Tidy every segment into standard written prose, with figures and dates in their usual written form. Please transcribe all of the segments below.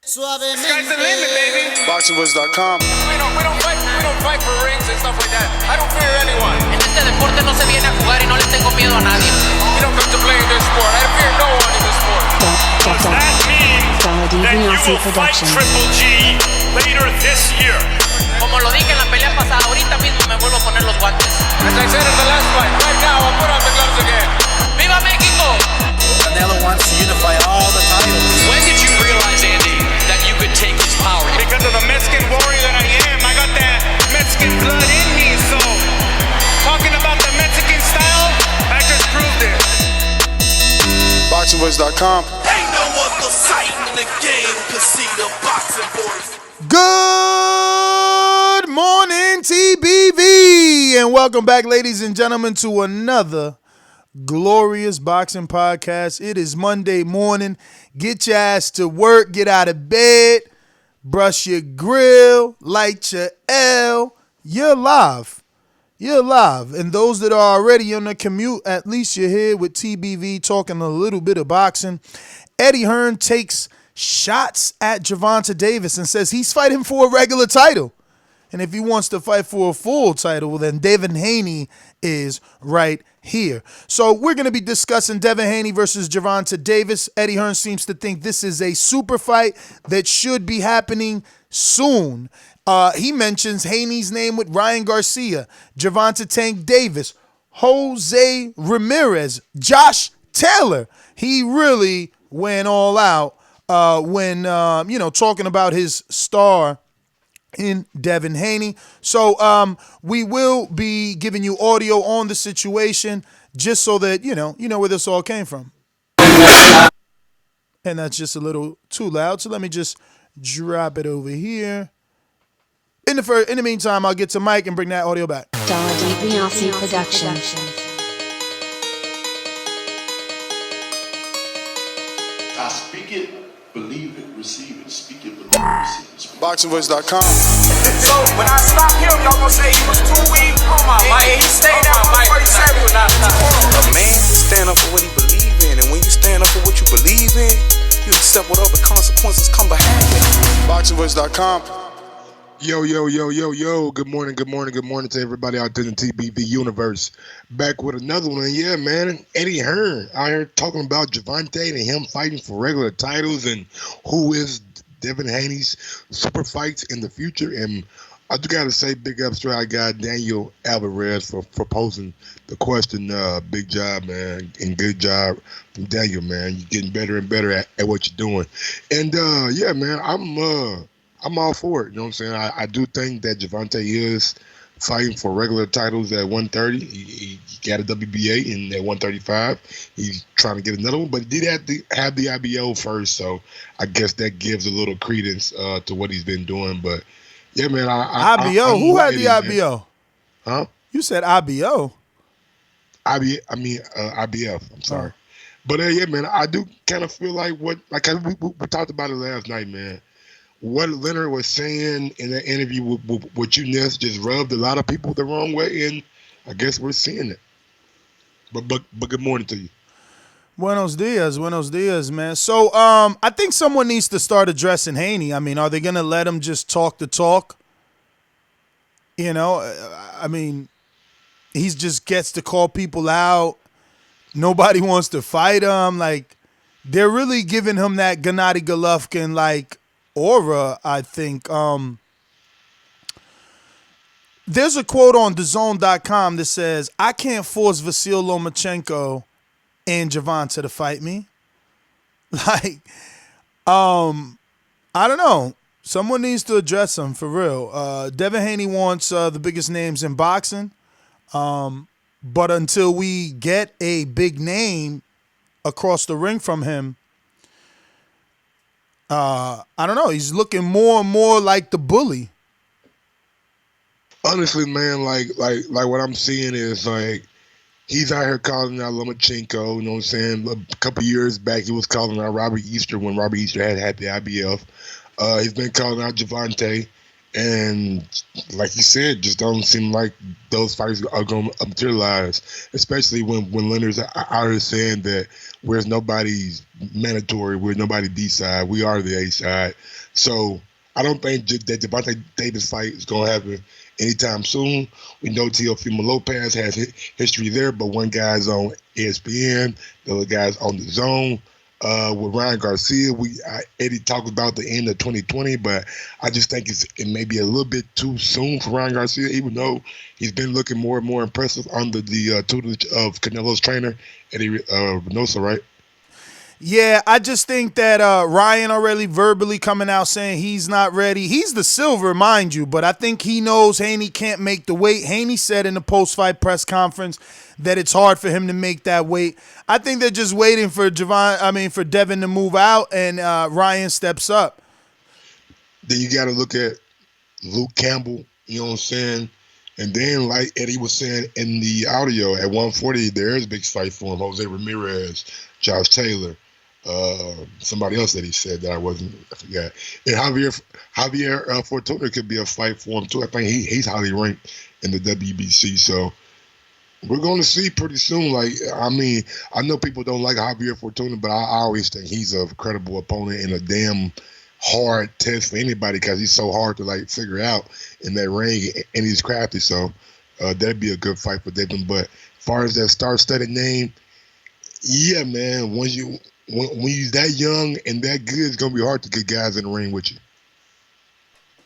Sky's the limit, baby. BoxingVoice.com. We don't fight for rings and stuff like that. I don't fear anyone. En este deporte no se viene a jugar y no le tengo miedo a nadie. You don't come to play in this sport. I fear no one in this sport. Does that mean that you will fight Triple G later this year? Como lo dije en la pelea pasada, ahorita mismo me vuelvo a poner los guantes. As I said in the last fight, right now I'll put on the gloves again. ¡Viva México! Canelo wants to unify all the titles. When did you realize, Andy, that you could take his power? Because of the Mexican warrior that I am, I got that Mexican blood in me. So, talking about the Mexican style, I just proved it. BoxingVoice.com. Ain't no other sight in the game could see the boxing voice. Good morning, TBV, and welcome back, ladies and gentlemen, to another glorious boxing podcast. It is Monday morning. Get your ass to work, get out of bed, brush your grill, light your L. You're live. You're live. And those that are already on the commute, at least you're here with TBV talking a little bit of boxing. Eddie Hearn takes shots at Gervonta Davis and says he's fighting for a regular title. And if he wants to fight for a full title, well, then Devin Haney is right here. So we're going to be discussing Devin Haney versus Gervonta Davis. Eddie Hearn seems to think this is a super fight that should be happening soon. He mentions Haney's name with Ryan Garcia, Gervonta Tank Davis, Jose Ramirez, Josh Taylor. He really went all out when talking about his star in Devin Haney. So we will be giving you audio on the situation just so that you know where this all came from. And that's just a little too loud. So let me just drop it over here. In the meantime, I'll get to Mike and bring that audio back. Dazn Production. I speak it, believe it, receive it. Speak it, believe it, receive it. BoxingVoice.com. So when I stop him, y'all gonna say he was too weak. Oh my mic. He stayed out before he said he was not A man stand up for what he believe in, and when you stand up for what you believe in, you accept whatever consequences come behind it. BoxingVoice.com. Yo. Good morning to everybody out there in the TBV universe. Back with another one. Yeah, man. Eddie Hearn out here talking about Gervonta and him fighting for regular titles and who is Devin Haney's super fights in the future. And I do got to say big ups to our guy Daniel Alvarez for posing the question. Big job, man, and good job from Daniel, man. You're getting better and better at what you're doing. And yeah, man, I'm all for it. You know what I'm saying? I do think that Gervonta is fighting for regular titles at 130. He got a WBA in at 135. He's trying to get another one, but he did have the IBO first, so I guess that gives a little credence to what he's been doing. But yeah, man, IBO. Who had the IBO? Man. Huh? You said IBO. IBF. I'm sorry. But yeah, man, I do kind of feel like we talked about it last night, man. What Leonard was saying in that interview with you, Ness, just rubbed a lot of people the wrong way, and I guess we're seeing it. But good morning to you. Buenos dias, man. So I think someone needs to start addressing Haney. I mean, are they gonna let him just talk the talk? You know, I mean, he just gets to call people out. Nobody wants to fight him. Like, they're really giving him that Gennady Golovkin like aura, I think. There's a quote on Dazn.com that says, "I can't force Vasiliy Lomachenko and Gionta to fight me." Like, I don't know. Someone needs to address him for real. Devin Haney wants the biggest names in boxing, but until we get a big name across the ring from him, I don't know. He's looking more and more like the bully. Honestly, man, like what I'm seeing is like he's out here calling out Lomachenko. You know what I'm saying? A couple years back, he was calling out Robbie Easter when Robbie Easter had the IBF. He's been calling out Gervonta, And like you said, just don't seem like those fights are going to materialize, especially when Leonard's out here saying that where's nobody's mandatory, we're nobody B side, we are the A side. So I don't think that Gervonta Davis fight is going to happen anytime soon. We know Teofimo Lopez has history there, but one guy's on ESPN, the other guy's on the zone. With Ryan Garcia, Eddie talked about the end of 2020, but I just think it may be a little bit too soon for Ryan Garcia, even though he's been looking more and more impressive under the tutelage of Canelo's trainer, Eddie Reynoso, right? Yeah, I just think that Ryan already verbally coming out saying he's not ready. He's the silver, mind you, but I think he knows Haney can't make the weight. Haney said in the post-fight press conference that it's hard for him to make that weight. I think they're just waiting for Devin to move out and Ryan steps up. Then you got to look at Luke Campbell, you know what I'm saying? And then, like Eddie was saying in the audio, at 140, there is a big fight for him. Jose Ramirez, Josh Taylor, somebody else that he said that I forgot. And Javier Fortuna could be a fight for him, too. I think he's highly ranked in the WBC. So we're going to see pretty soon. Like, I mean, I know people don't like Javier Fortuna, but I always think he's a credible opponent and a damn hard test for anybody because he's so hard to, like, figure out in that ring, and he's crafty. So that'd be a good fight for Devin. But as far as that star-studded name, yeah, man, when you're that young and that good, it's going to be hard to get guys in the ring with you.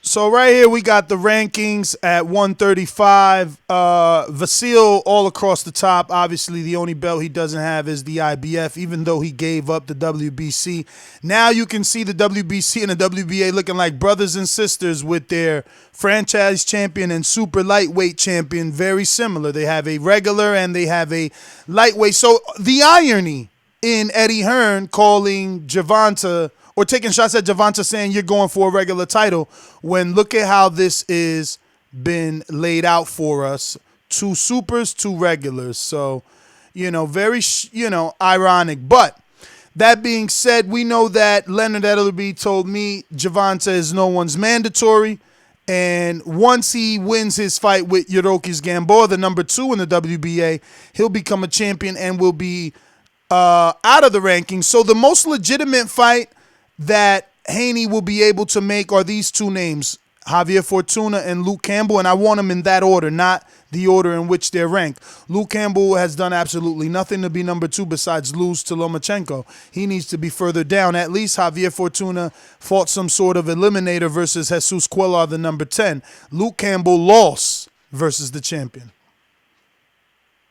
So right here we got the rankings at 135. Vasiliy all across the top. Obviously, the only belt he doesn't have is the IBF, even though he gave up the WBC. Now you can see the WBC and the WBA looking like brothers and sisters with their franchise champion and super lightweight champion, very similar. They have a regular and they have a lightweight. So the irony in Eddie Hearn calling Gervonta or taking shots at Gervonta saying you're going for a regular title when look at how this is been laid out for us. 2 supers, 2 regulars. So, very, ironic. But that being said, we know that Leonard Ellerbe told me Gervonta is no one's mandatory. And once he wins his fight with Yuriorkis Gamboa, the number 2 in the WBA, he'll become a champion and will be out of the rankings. So the most legitimate fight that Haney will be able to make are these 2 names, Javier Fortuna and Luke Campbell, and I want them in that order, not the order in which they're ranked. Luke Campbell has done absolutely nothing to be number 2 besides lose to Lomachenko. He needs to be further down. At least Javier Fortuna fought some sort of eliminator versus Jesus Cuellar, the number 10. Luke Campbell lost versus the champion.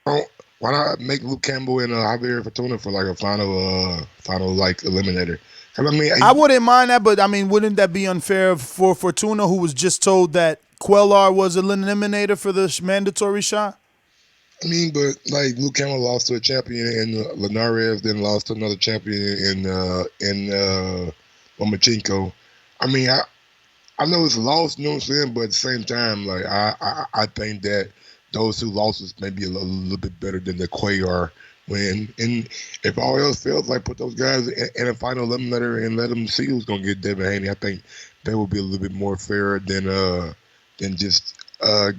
Oh, why not make Luke Campbell and Javier Fortuna for like a final like eliminator? I wouldn't mind that, but wouldn't that be unfair for Fortuna, who was just told that Cuellar was an eliminator for the mandatory shot? But like Luke Campbell lost to a champion in Linares, then lost to another champion in Lomachenko. I know it's a loss, you know what I'm saying, but at the same time, like I think that those 2 losses may be a little bit better than the Cuellar win. And if all else fails, like put those guys in a final eliminator and let them see who's gonna get Devin Haney. I think that would be a little bit more fair than just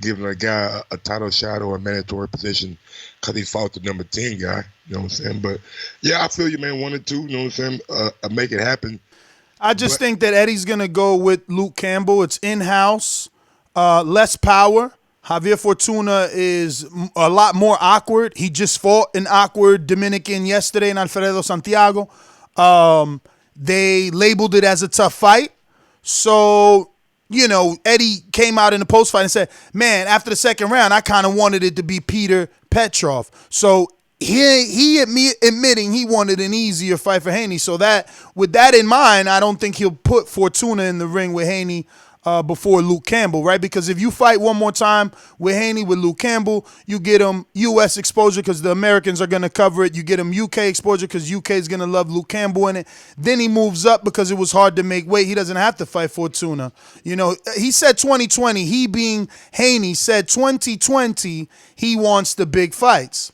giving a guy a title shot or a mandatory position because he fought the number 10 guy. You know what I'm saying? But yeah, I feel you, man. 1 and 2. You know what I'm saying? Make it happen. I just think that Eddie's gonna go with Luke Campbell. It's in-house, less power. Javier Fortuna is a lot more awkward. He just fought an awkward Dominican yesterday in Alfredo Santiago. They labeled it as a tough fight. So, Eddie came out in the post-fight and said, man, after the second round, I kind of wanted it to be Peter Petrov. So he admitting he wanted an easier fight for Haney. So that with that in mind, I don't think he'll put Fortuna in the ring with Haney before Luke Campbell, right? Because if you fight one more time with Haney, with Luke Campbell, you get him U.S. exposure because the Americans are going to cover it. You get him U.K. exposure because U.K. is going to love Luke Campbell in it. Then he moves up because it was hard to make weight. He doesn't have to fight Fortuna. He said 2020. He being Haney said 2020 he wants the big fights.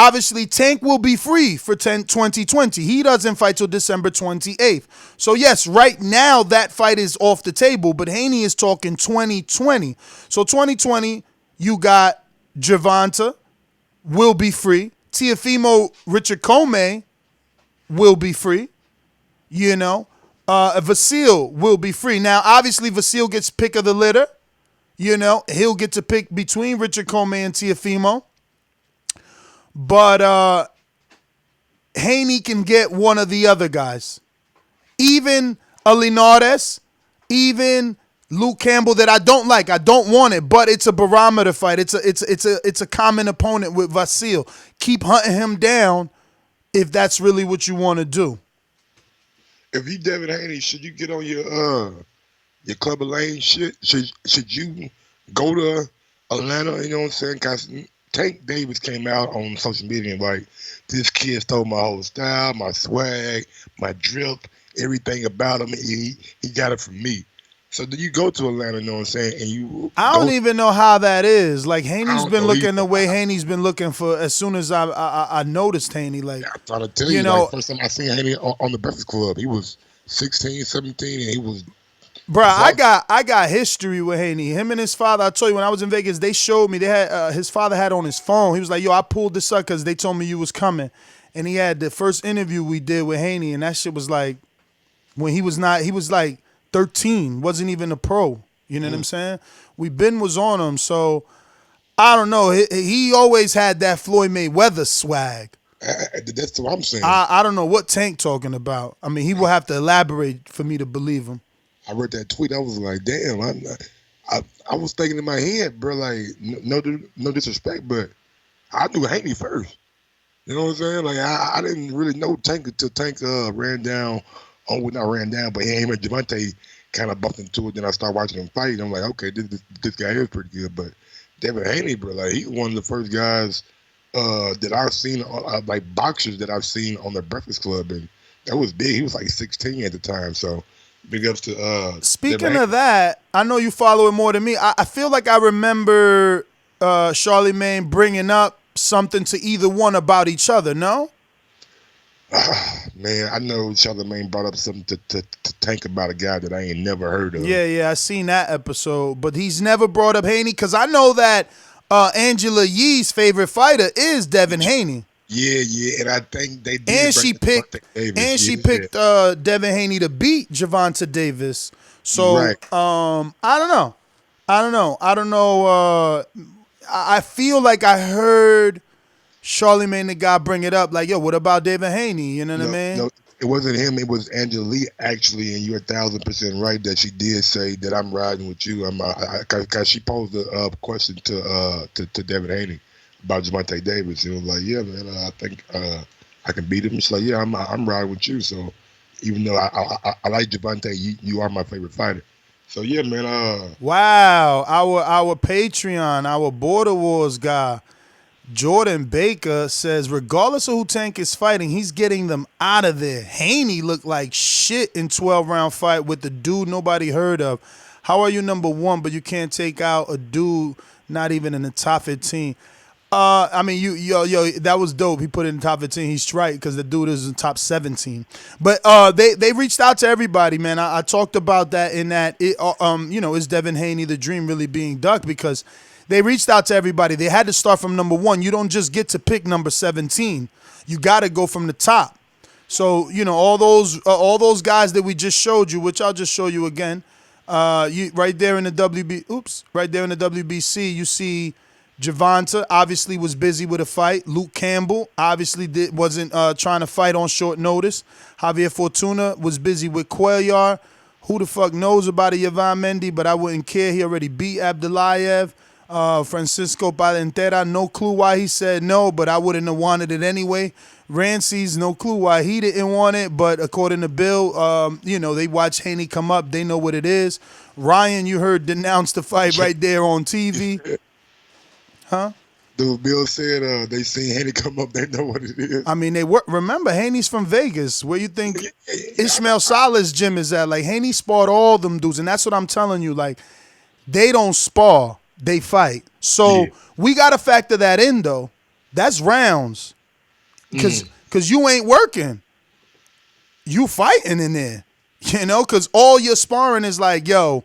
Obviously, Tank will be free for 2020. He doesn't fight till December 28th. So, yes, right now that fight is off the table, but Haney is talking 2020. So, 2020, you got Gervonta will be free. Teofimo Richard Comey will be free. You know, Vasiliy will be free. Now, obviously, Vasiliy gets pick of the litter. You know, he'll get to pick between Richard Comey and Teofimo. But Haney can get one of the other guys. Even a Linares, even Luke Campbell that I don't like. I don't want it, but it's a barometer fight. It's a common opponent with Vasiliy. Keep hunting him down if that's really what you want to do. If you Devin Haney, should you get on your Club of Lane shit? Should you go to Atlanta? You know what I'm saying? Cause Tank Davis came out on social media and like, this kid stole my whole style, my swag, my drip, everything about him. He got it from me. So do you go to Atlanta? You know what I'm saying? And you, I don't even know how that is. Like Haney's been looking the way Haney's been looking for. As soon as I noticed Haney, like I'm trying to tell you, know, like, first time I seen Haney on the Breakfast Club, he was 16, 17, and he was. Bro, I got history with Haney. Him and his father. I told you when I was in Vegas, they showed me. They had his father had on his phone. He was like, "Yo, I pulled this up because they told me you was coming." And he had the first interview we did with Haney, and that shit was like when he was like 13, wasn't even a pro. You know what I'm saying? Ben was on him, so I don't know. He always had that Floyd Mayweather swag. That's what I'm saying. I don't know what Tank talking about. I mean, he will have to elaborate for me to believe him. I read that tweet. I was like, damn. I was thinking in my head, bro, like, no disrespect, but I knew Haney first. You know what I'm saying? Like, I didn't really know Tank until Tank ran down. Oh, well, not ran down, but him and Gervonta kind of bumped into it. Then I started watching him fight. I'm like, okay, this guy here is pretty good. But Devin Haney, bro, like, he's one of the first guys that I've seen, like boxers that I've seen on the Breakfast Club, and that was big. He was like 16 at the time, so big ups to. Speaking of that, I know you follow it more than me. I feel like I remember Charlemagne bringing up something to either one about each other. No. Man, I know Charlemagne brought up something to Tank about a guy that I ain't never heard of. Yeah, I seen that episode, but he's never brought up Haney because I know that Angela Yee's favorite fighter is Devin Haney. Yeah, and I think they did. And she picked Devin Haney to beat Gervonta Davis. So right. I don't know. I feel like I heard Charlemagne the guy bring it up, like, yo, what about Devin Haney? You know what I mean? No, it wasn't him. It was Angela Lee, actually, and you're 1,000% right that she did say that I'm riding with you. Because she posed a question to Devin Haney about Gervonta Davis. And was like, yeah, man, I think I can beat him. She's like, yeah, I'm riding with you. So even though I like Gervonta, you are my favorite fighter. So yeah, man. Wow, our Patreon, our Border Wars guy, Jordan Baker says, regardless of who Tank is fighting, he's getting them out of there. Haney looked like shit in 12-round fight with the dude nobody heard of. How are you number one, but you can't take out a dude not even in the top 15? I mean, yo, that was dope. He put it in the top 15. He's right because the dude is in top 17. But they reached out to everybody, man. I talked about that in that, is Devin Haney the dream really being ducked? Because they reached out to everybody. They had to start from number one. You don't just get to pick number 17. You got to go from the top. So, all those guys that we just showed you, which I'll just show you again. Right there in the WBC, you see Gervonta obviously was busy with a fight. Luke Campbell obviously wasn't trying to fight on short notice. Javier Fortuna was busy with Cuellar. Who the fuck knows about a Yvan Mendy, but I wouldn't care. He already beat Abdulayev. Francisco Palentera, no clue why he said no, but I wouldn't have wanted it anyway. Rancy's, no clue why he didn't want it, but according to Bill, they watch Haney come up. They know what it is. Ryan, you heard, denounced the fight right there on TV. Huh? Dude, Bill said they seen Haney come up. They know what it is. I mean, remember, Haney's from Vegas. Where you think Ishmael Salah's gym is at? Like, Haney sparred all them dudes, and that's what I'm telling you. Like, they don't spar. They fight. So we got to factor that in, though. That's rounds. Because you ain't working. You fighting in there. You know, because all your sparring is like, yo,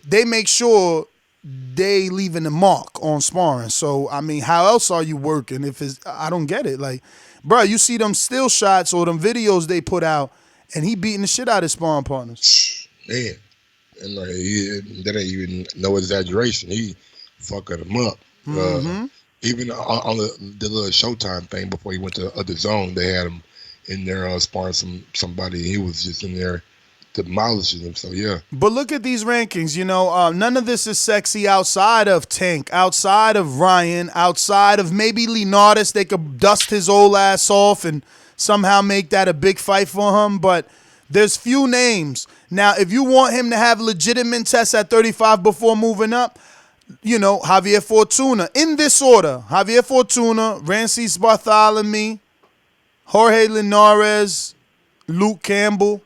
they make sure they leaving the mark on sparring. So, I mean, how else are you working if it's, I don't get it. Like, bro, you see them still shots or them videos they put out, and he beating the shit out of his sparring partners. Man. And like, that ain't even no exaggeration. He fucking him up. Even on the little Showtime thing before he went to Dazn, they had him in there sparring somebody. He was just in there demolishing them. So yeah. But look at these rankings. You know, none of this is sexy outside of Tank, outside of Ryan, outside of maybe Leonardis. They could dust his old ass off and somehow make that a big fight for him. But there's few names. Now, if you want him to have legitimate tests at 35 before moving up, you know, Javier Fortuna. In this order, Javier Fortuna, Rancis Bartholomew, Jorge Linares, Luke Campbell.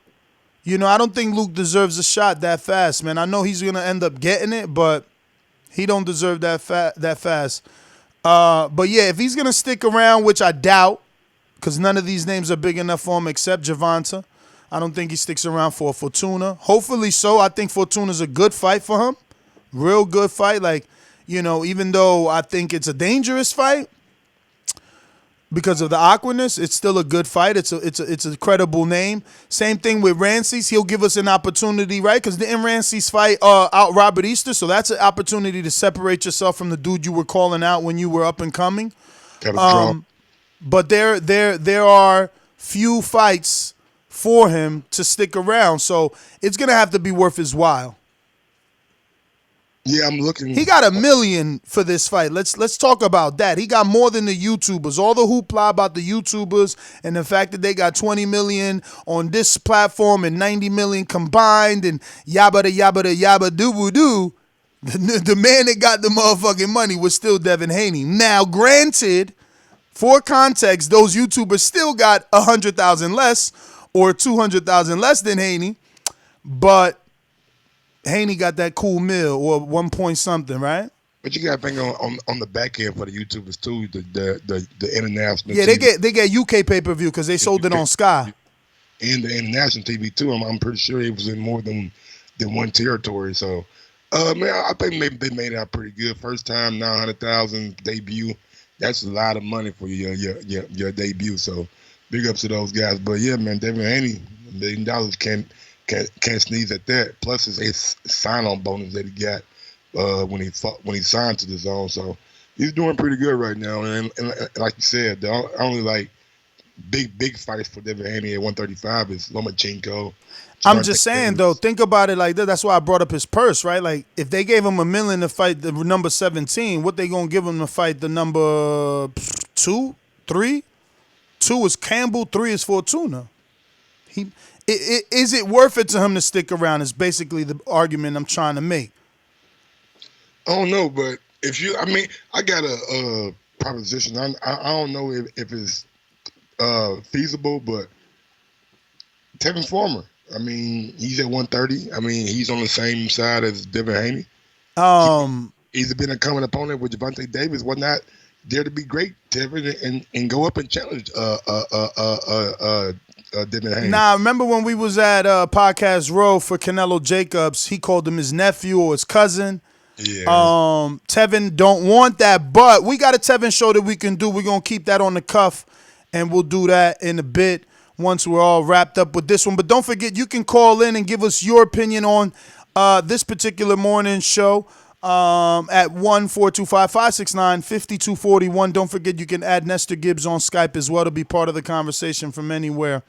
You know, I don't think Luke deserves a shot that fast, man. I know he's going to end up getting it, but he don't deserve that fast. But, yeah, if he's going to stick around, which I doubt, because none of these names are big enough for him except Gervonta, I don't think he sticks around for Fortuna. Hopefully so. I think Fortuna's a good fight for him. Real good fight. Like, you know, even though I think it's a dangerous fight because of the awkwardness, it's still a good fight. It's a credible name. Same thing with Rancis. He'll give us an opportunity, right? Because didn't Rancis fight out Robert Easter? So that's an opportunity to separate yourself from the dude you were calling out when you were up and coming. But there are few fights for him to stick around. So it's going to have to be worth his while. Yeah, I'm looking. He got $1 million for this fight. Let's talk about that. He got more than the YouTubers. All the hoopla about the YouTubers and the fact that they got 20 million on this platform and 90 million combined and yabba doo doo. The man that got the motherfucking money was still Devin Haney. Now, granted, for context, those YouTubers still got 100,000 less or 200,000 less than Haney, but Haney got that cool mill or 1 point something, right? But you got to think on the back end for the YouTubers too, the international. Yeah, TV. they get UK pay-per-view because they sold it on Sky. And the international TV too. I'm pretty sure it was in more than one territory. So, man, I think maybe they made it out pretty good. First time, 900,000 debut. That's a lot of money for your debut. So, big ups to those guys. But yeah, man, Devin Haney, $1 million can't sneeze at that. Plus his sign-on bonus that he got when he signed to the zone. So he's doing pretty good right now. And like you said, the only like big fights for Devin Haney at 135 is Lomachenko. I'm just saying though, think about it like that. That's why I brought up his purse, right? Like if they gave him $1 million to fight the number 17, what they gonna give him to fight the number 2, 3? 2 is Campbell, 3 is Fortuna. Is it worth it to him to stick around? Is basically the argument I'm trying to make. I don't know, but I got a proposition. I don't know if it's feasible, but Tevin Farmer. I mean, he's at 130. I mean, he's on the same side as Devin Haney. He's been a common opponent with Gervonta Davis. Why not dare to be great, Devin, and go up and challenge Devin Haney? Nah, remember when we was at Podcast Row for Canelo Jacobs, he called him his nephew or his cousin. Yeah. Tevin don't want that, but we got a Tevin show that we can do. We're going to keep that on the cuff, and we'll do that in a bit once we're all wrapped up with this one. But don't forget, you can call in and give us your opinion on this particular morning show at 1-425-569-5241. Don't forget, you can add Nestor Gibbs on Skype as well to be part of the conversation from anywhere.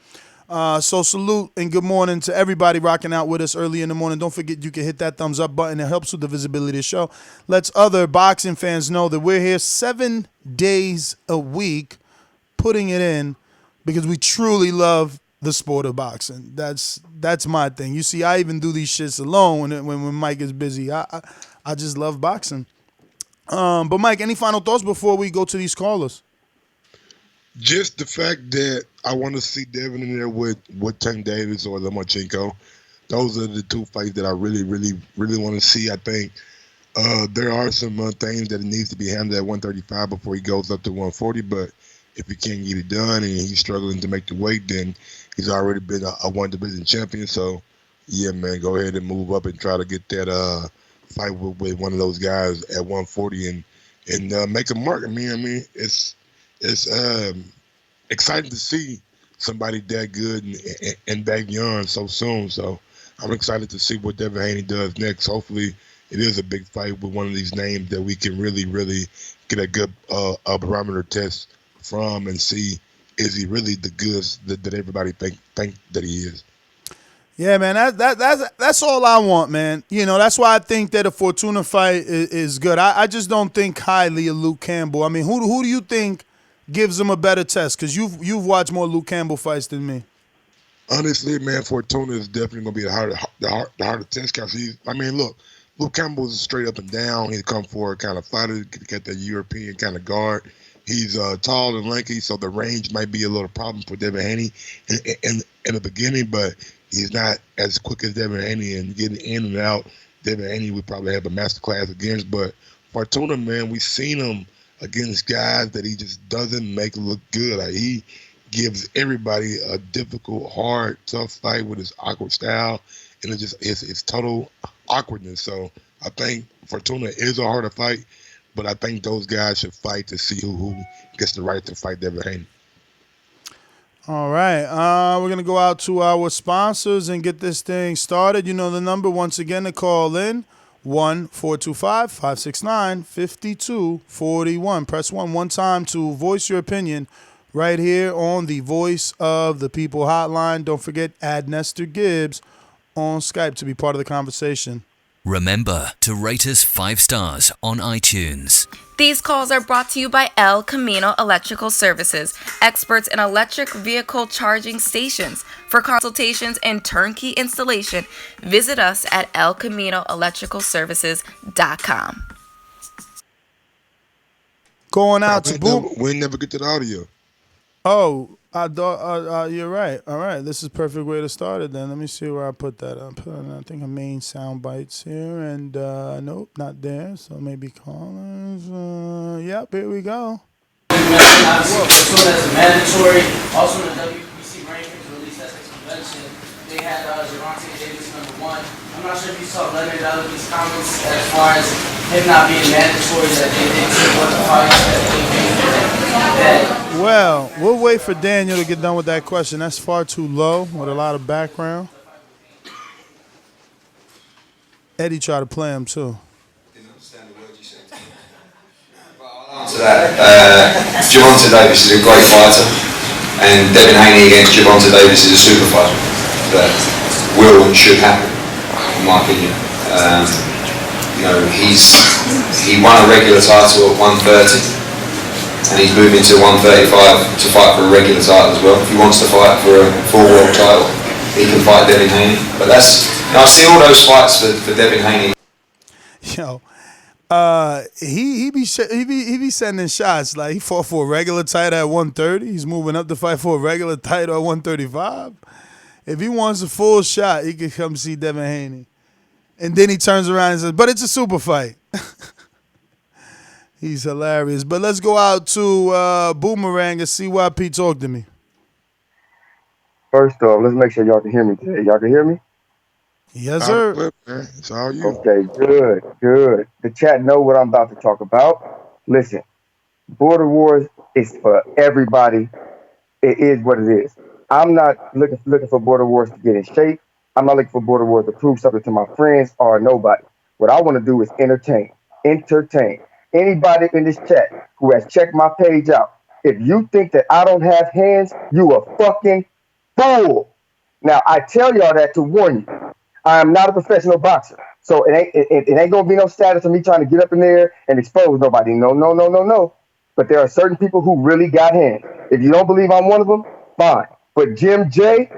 So salute and good morning to everybody rocking out with us early in the morning. Don't forget, you can hit that thumbs up button. It helps with the visibility of the show. Lets other boxing fans know that we're here 7 days a week putting it in because we truly love the sport of boxing. That's my thing. You see, I even do these shits alone when Mike is busy. I just love boxing. But Mike, any final thoughts before we go to these callers? Just the fact that I want to see Devin in there with Tank Davis or Lomachenko. Those are the two fights that I really, really, really want to see. I think There are some things that needs to be handled at 135 before he goes up to 140. But if he can't get it done and he's struggling to make the weight, then he's already been a one division champion. So, yeah, man, go ahead and move up and try to get that fight with one of those guys at 140 and make a mark. I mean, it's exciting to see somebody that good and that young so soon. So I'm excited to see what Devin Haney does next. Hopefully, it is a big fight with one of these names that we can really, really get a good a barometer test from and see is he really the goods that everybody think that he is. Yeah, man, that's all I want, man. You know, that's why I think that a Fortuna fight is good. I just don't think highly of Luke Campbell. I mean, who do you think gives him a better test? Because you've watched more Luke Campbell fights than me. Honestly, man, Fortuna is definitely gonna be the harder test because look, Luke Campbell is straight up and down. He's come for a kind of fighter, get that European kind of guard. He's tall and lanky, so the range might be a little problem for Devin Haney in the beginning, but he's not as quick as Devin Haney and getting in and out. Devin Haney would probably have a masterclass against, but Fortuna, man, we've seen him against guys that he just doesn't make look good. Like, he gives everybody a difficult, hard, tough fight with his awkward style, and it's total awkwardness. So I think Fortuna is a harder fight, but I think those guys should fight to see who gets the right to fight Devin Haney. All right. We're going to go out to our sponsors and get this thing started. You know the number once again to call in, 1-425-569-5241. Press 1 one time to voice your opinion right here on the Voice of the People hotline. Don't forget, add Nestor Gibbs on Skype to be part of the conversation. Remember to rate us 5 stars on iTunes. These calls are brought to you by El Camino Electrical Services, experts in electric vehicle charging stations. For consultations and turnkey installation, visit us at elcaminoelectricalservices.com. Going out to Boom. We never get to the audio. Oh, you're right. All right, this is a perfect way to start it then. Let me see where I put that. I think a main sound bites here, and nope, not there. So maybe callers. Yep, here we go. This one is mandatory. Also, in the WBC rankings released at this convention, they had Gervonta Davis #1. I'm not sure if you saw Leonard out of these comments as far as him not being mandatory, that they didn't support the fights that Well, we'll wait for Daniel to get done with that question. That's far too low with a lot of background. Eddie tried to play him too. Didn't understand the word you said. To that, Gervonta Davis is a great fighter, and Devin Haney against Gervonta Davis is a super fighter. That will and should happen, in my opinion. He won a regular title at 130. And he's moving to 135 to fight for a regular title as well. If he wants to fight for a full world title, he can fight Devin Haney. But I see all those fights for Devin Haney. Yo, he be sending shots. Like, he fought for a regular title at 130. He's moving up to fight for a regular title at 135. If he wants a full shot, he could come see Devin Haney. And then he turns around and says, but it's a super fight. He's hilarious. But let's go out to Boomerang and CYP talk to me. First off, let's make sure y'all can hear me today. Y'all can hear me? Yes, sir. It's all you. Okay, good. The chat know what I'm about to talk about. Listen, Border Wars is for everybody. It is what it is. I'm not looking for Border Wars to get in shape. I'm not looking for Border Wars to prove something to my friends or nobody. What I want to do is entertain. Anybody in this chat who has checked my page out, if you think that I don't have hands, you a fucking fool. Now, I tell y'all that to warn you. I am not a professional boxer. So it ain't going to be no status of me trying to get up in there and expose nobody. No. But there are certain people who really got hands. If you don't believe I'm one of them, fine. But Jim J,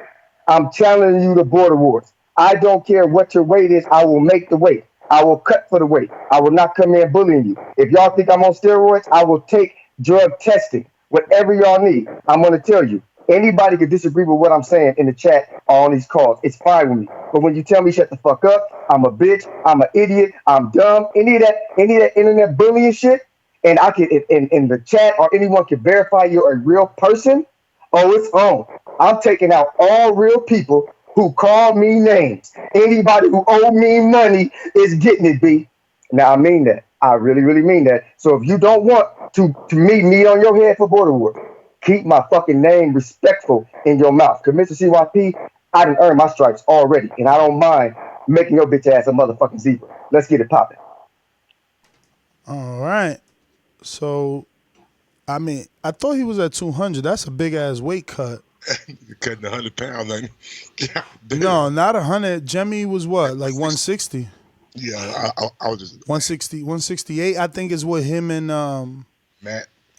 I'm challenging you to Border Wars. I don't care what your weight is. I will make the weight. I will cut for the weight. I will not come in bullying you. If y'all think I'm on steroids, I will take drug testing. Whatever y'all need, I'm going to tell you. Anybody can disagree with what I'm saying in the chat or on these calls. It's fine with me. But when you tell me shut the fuck up, I'm a bitch, I'm an idiot, I'm dumb, any of that internet bullying shit, and I can in the chat or anyone can verify you're a real person, oh, it's on. I'm taking out all real people who call me names. Anybody who owe me money is getting it, B. Now, I mean that. I really, really mean that. So if you don't want to meet me on your head for Border Wars, keep my fucking name respectful in your mouth. Because Mr. CYP, I done earned my stripes already, and I don't mind making your bitch ass a motherfucking zebra. Let's get it popping. All right. So, I mean, I thought he was at 200. That's a big-ass weight cut. You're cutting 100 pounds, ain't you? No, not 100. Jemmy was what, like 160? Yeah, I was just 160, 168, I think is what him and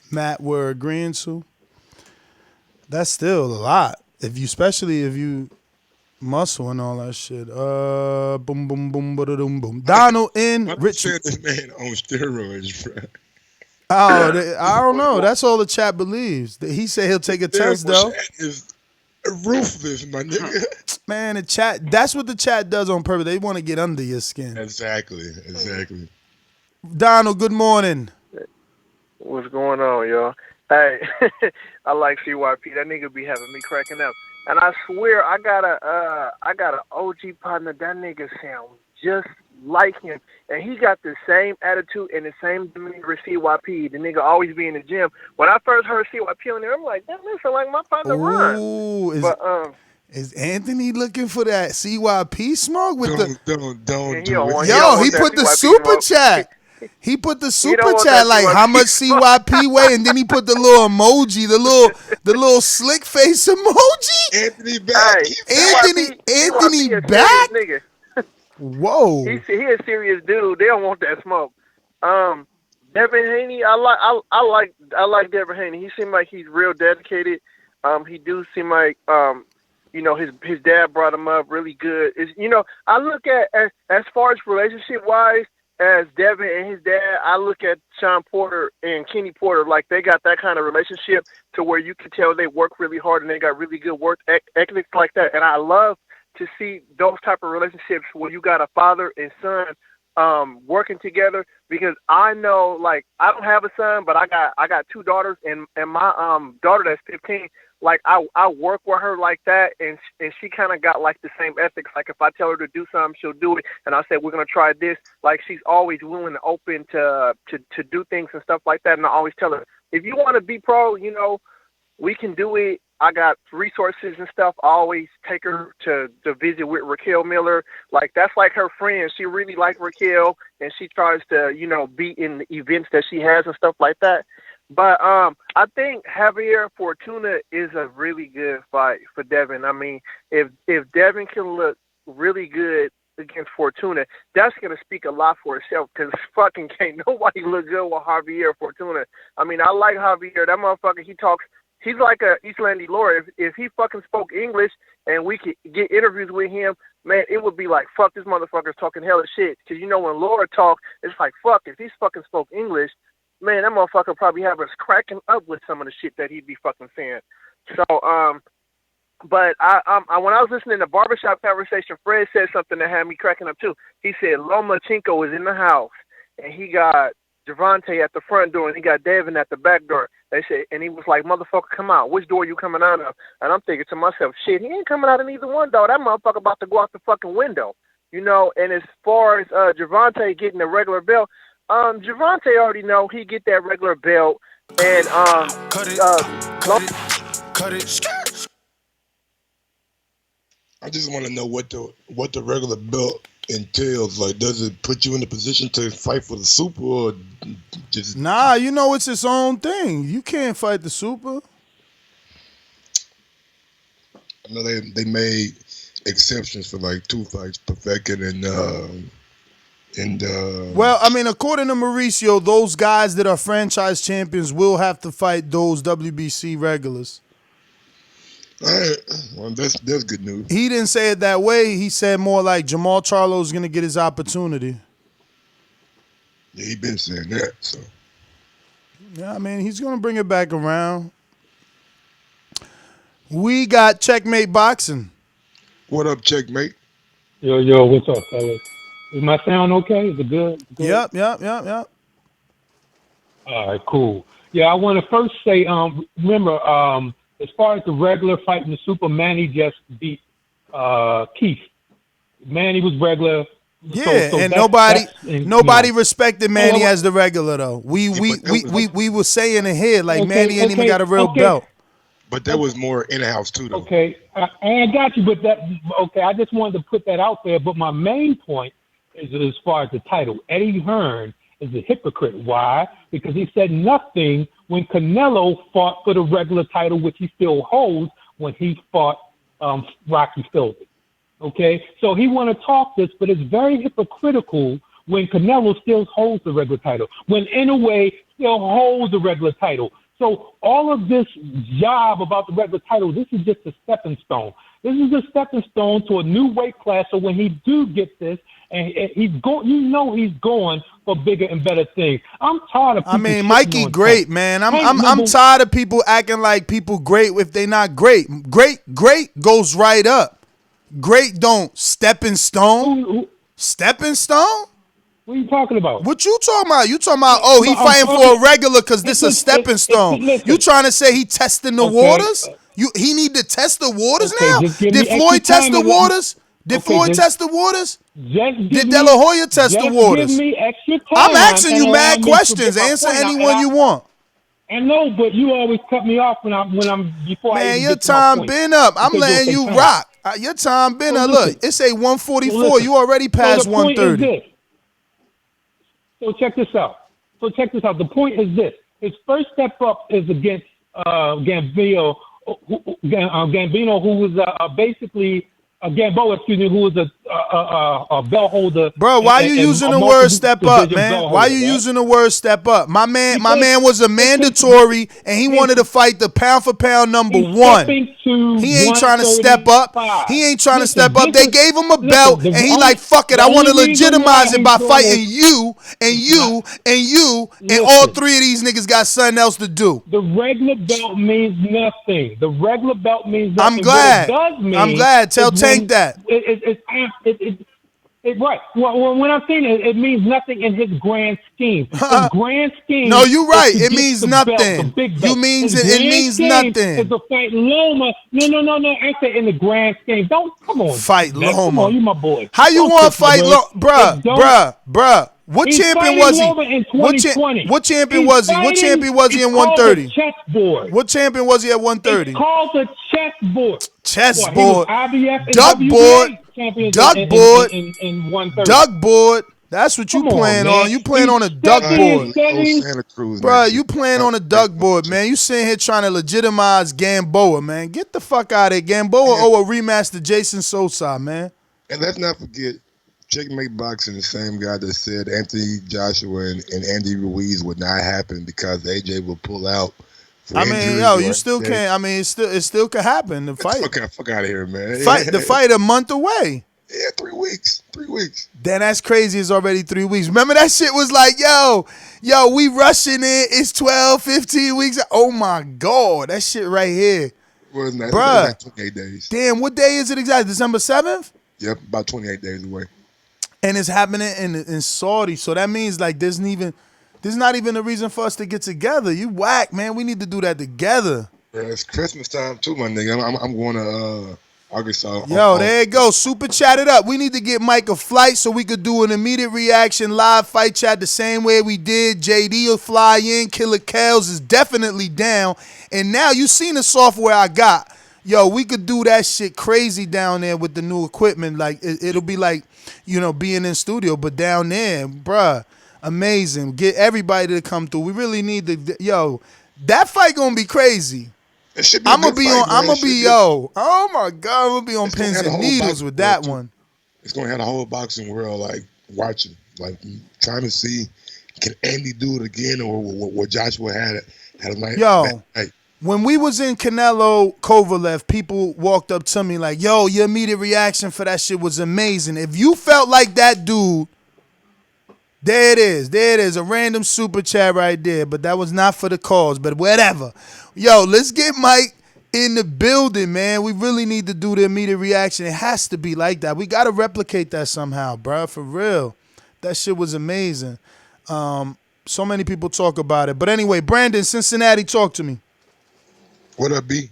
Matt were agreeing to. That's still a lot. Especially if you muscle and all that shit. Boom, boom, boom, boom, boom. Donald in Richmond. This man on steroids, bro. Oh, I don't know. That's all the chat believes. He said he'll take a test, though. Chat is ruthless, my nigga. Man, the chat, that's what the chat does on purpose. They want to get under your skin. Exactly. Donald, good morning. What's going on, y'all? Hey, I like CYP. That nigga be having me cracking up. And I swear, I got a OG partner. That nigga sound just like him, and he got the same attitude and the same demeanor as CYP. The nigga always be in the gym. When I first heard CYP on there, I'm like, that listen like my partner Ron. Is Anthony looking for that CYP smoke with don't do it. Yo, he put the super chat. He put the super chat like how much CYP weigh, and then he put the little emoji, the little slick face emoji. Anthony back. Anthony back. Nigga. Whoa. He a serious dude. They don't want that smoke. Devin Haney, I like Devin Haney. He seemed like he's real dedicated. He do seem like his dad brought him up really good. I look at as far as relationship wise as Devin and his dad, I look at Sean Porter and Kenny Porter like they got that kind of relationship to where you can tell they work really hard and they got really good work ethics like that. And I love to see those type of relationships where you got a father and son working together, because I know, like, I don't have a son, but I got two daughters, and my daughter that's 15, like I work with her like that, and she kind of got like the same ethics. Like if I tell her to do something, she'll do it, and I said we're gonna try this. Like she's always willing and open to do things and stuff like that. And I always tell her, if you want to be pro, we can do it. I got resources and stuff. I always take her to visit with Raquel Miller. Like, that's like her friend. She really likes Raquel, and she tries to, be in the events that she has and stuff like that. But I think Javier Fortuna is a really good fight for Devin. I mean, if Devin can look really good against Fortuna, that's going to speak a lot for itself, because fucking can't nobody look good with Javier Fortuna. I mean, I like Javier. That motherfucker, he's like a Eastlandy Laura. If he fucking spoke English and we could get interviews with him, man, it would be like, fuck, this motherfucker's talking hella shit. Because when Laura talk, it's like, fuck, if he fucking spoke English, man, that motherfucker probably have us cracking up with some of the shit that he'd be fucking saying. So, but I when I was listening to Barbershop Conversation, Fred said something that had me cracking up too. He said Lomachenko is in the house, and he got Gervonta at the front door, and he got Devin at the back door. They said, and he was like, motherfucker, come out. Which door you coming out of? And I'm thinking to myself, shit, he ain't coming out of either one door. That motherfucker about to go out the fucking window. And as far as Gervonta getting the regular belt, Gervonta already know he get that regular belt. And cut it. I just want to know what the regular belt entails. Like, does it put you in a position to fight for the super, or just Nah, it's its own thing. You can't fight the super. I know they made exceptions for like two fights, Perfected and well, I mean, according to Mauricio, those guys that are franchise champions will have to fight those WBC regulars. All right. Well, that's good news. He didn't say it that way. He said more like Jamal Charlo's going to get his opportunity. Yeah, he been saying that. So. Yeah, I mean, he's going to bring it back around. We got Checkmate Boxing. What up, Checkmate? Yo, what's up, fellas? Is my sound okay? Is it good? Yep. All right, cool. Yeah, I want to first say, remember, as far as the regular fight in the Super, Manny just beat Keith. Manny was regular. Yeah, so and that's nobody respected Manny as the regular though. We were saying it here like Manny ain't even got a real belt. But that was more in-house too, though. Okay, I got you, but I just wanted to put that out there. But my main point is as far as the title, Eddie Hearn is a hypocrite. Why? Because he said nothing when Canelo fought for the regular title, which he still holds when he fought Rocky Philby. Okay, so he want to talk this, but it's very hypocritical when Canelo still holds the regular title, when Inoue still holds the regular title. So all of this job about the regular title, this is just a stepping stone. This is a stepping stone to a new weight class. So when he do get this, and he's going for bigger and better things. I'm tired of people. I mean, Mikey, great, man. I'm tired of people acting like people great if they not great. Great goes right up. Great don't stepping stone. Stepping stone? What are you talking about? What you talking about? You talking about, he fighting for a regular because this is a stepping stone. You trying to say he testing the waters? He need to test the waters now? Did Floyd test the waters? Did Floyd test the waters? Did De La Hoya test the waters? Give me extra time. I'm asking you mad questions. Answer anyone you want. I know, but you always cut me off when I'm before. Man, your time been up. I'm letting you rock. Your time been up. Look, it's a 144. You already passed 130. So check this out. The point is this: his first step up is against Gambino, who was basically Gamboa, who was a belt holder. Bro, why you using the word step up, man? Why you using the word step up? My man was a mandatory, and he wanted to fight the pound for pound number one. He ain't trying to step up. He ain't trying to step up. They gave him a belt, and he like, fuck it. I want to legitimize it by fighting you, and all three of these niggas got something else to do. The regular belt means nothing. I'm glad. I'm glad. Tell Tank that. Right. Well, when I'm saying it means nothing in his grand scheme. The grand scheme. No, you're right. It means nothing. You means it means nothing. It's a fight Loma. No. I say in the grand scheme. Don't come on. Fight Loma. Come on, you my boy. How you want to fight Loma, bruh? What champion was he? What champion was he? What champion was he in 130? Chessboard. What champion was he at 130? It's called the chessboard. Chessboard. Duckboard. Duckboard. In 130. Duckboard. That's what you playing on. You playing on a duckboard. Bro, you playing on a duckboard, man. You sitting here trying to legitimize Gamboa, man. Get the fuck out of here. Gamboa owe a rematch to Jason Sosa, man. And let's not forget, Checkmate Boxing, the same guy that said Anthony Joshua and Andy Ruiz would not happen because AJ will pull out. You still can't. I mean, it still could happen. The fight. Fuck out of here, man. The fight a month away. Yeah, 3 weeks. 3 weeks. Then that's crazy. It's already 3 weeks. Remember that shit was like, yo, we rushing it. It's 12, 15 weeks. Oh my God, that shit right here. Well, it's bruh. like 28 days. Damn, what day is it exactly? December 7th? Yep, about 28 days away. And it's happening in Saudi, so that means like there's not even a reason for us to get together. You whack, man. We need to do that together. Yeah, it's Christmas time too, my nigga. I'm going to Arkansas. Yo, there you go. Super chat it up. We need to get Mike a flight so we could do an immediate reaction live fight chat the same way we did. JD will fly in. Killer Kels is definitely down. And now you seen the software I got. Yo, we could do that shit crazy down there with the new equipment. Like it'll be like, being in studio, but down there, bruh, amazing. Get everybody to come through. We really need that fight gonna be crazy. I'm gonna be oh my God, I'm gonna be on pins and needles with that one. It's gonna have the whole boxing world like watching, like trying to see, can Andy do it again or what Joshua had a night. When we was in Canelo Kovalev, people walked up to me like, yo, your immediate reaction for that shit was amazing. If you felt like that dude, there it is, a random super chat right there, but that was not for the cause, but whatever. Yo, let's get Mike in the building, man. We really need to do the immediate reaction. It has to be like that. We got to replicate that somehow, bro. For real. That shit was amazing. So many people talk about it. But anyway, Brandon, Cincinnati, talk to me. What up, B?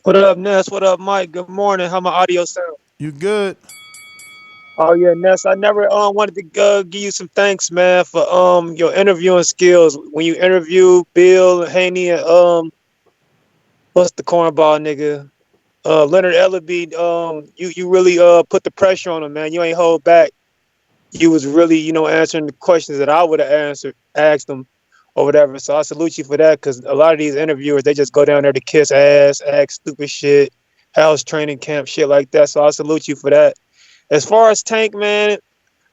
What up, Ness? What up, Mike? Good morning. How my audio sound? You good? Oh yeah, Ness. I never wanted to give you some thanks, man, for your interviewing skills. When you interview Bill Haney and what's the cornball nigga? Leonard Ellaby, you really put the pressure on him, man. You ain't hold back. You was really, answering the questions that I would have asked them or whatever. So I salute you for that, because a lot of these interviewers, they just go down there to kiss ass, ask stupid shit, house training camp, shit like that. So I salute you for that. As far as Tank, man,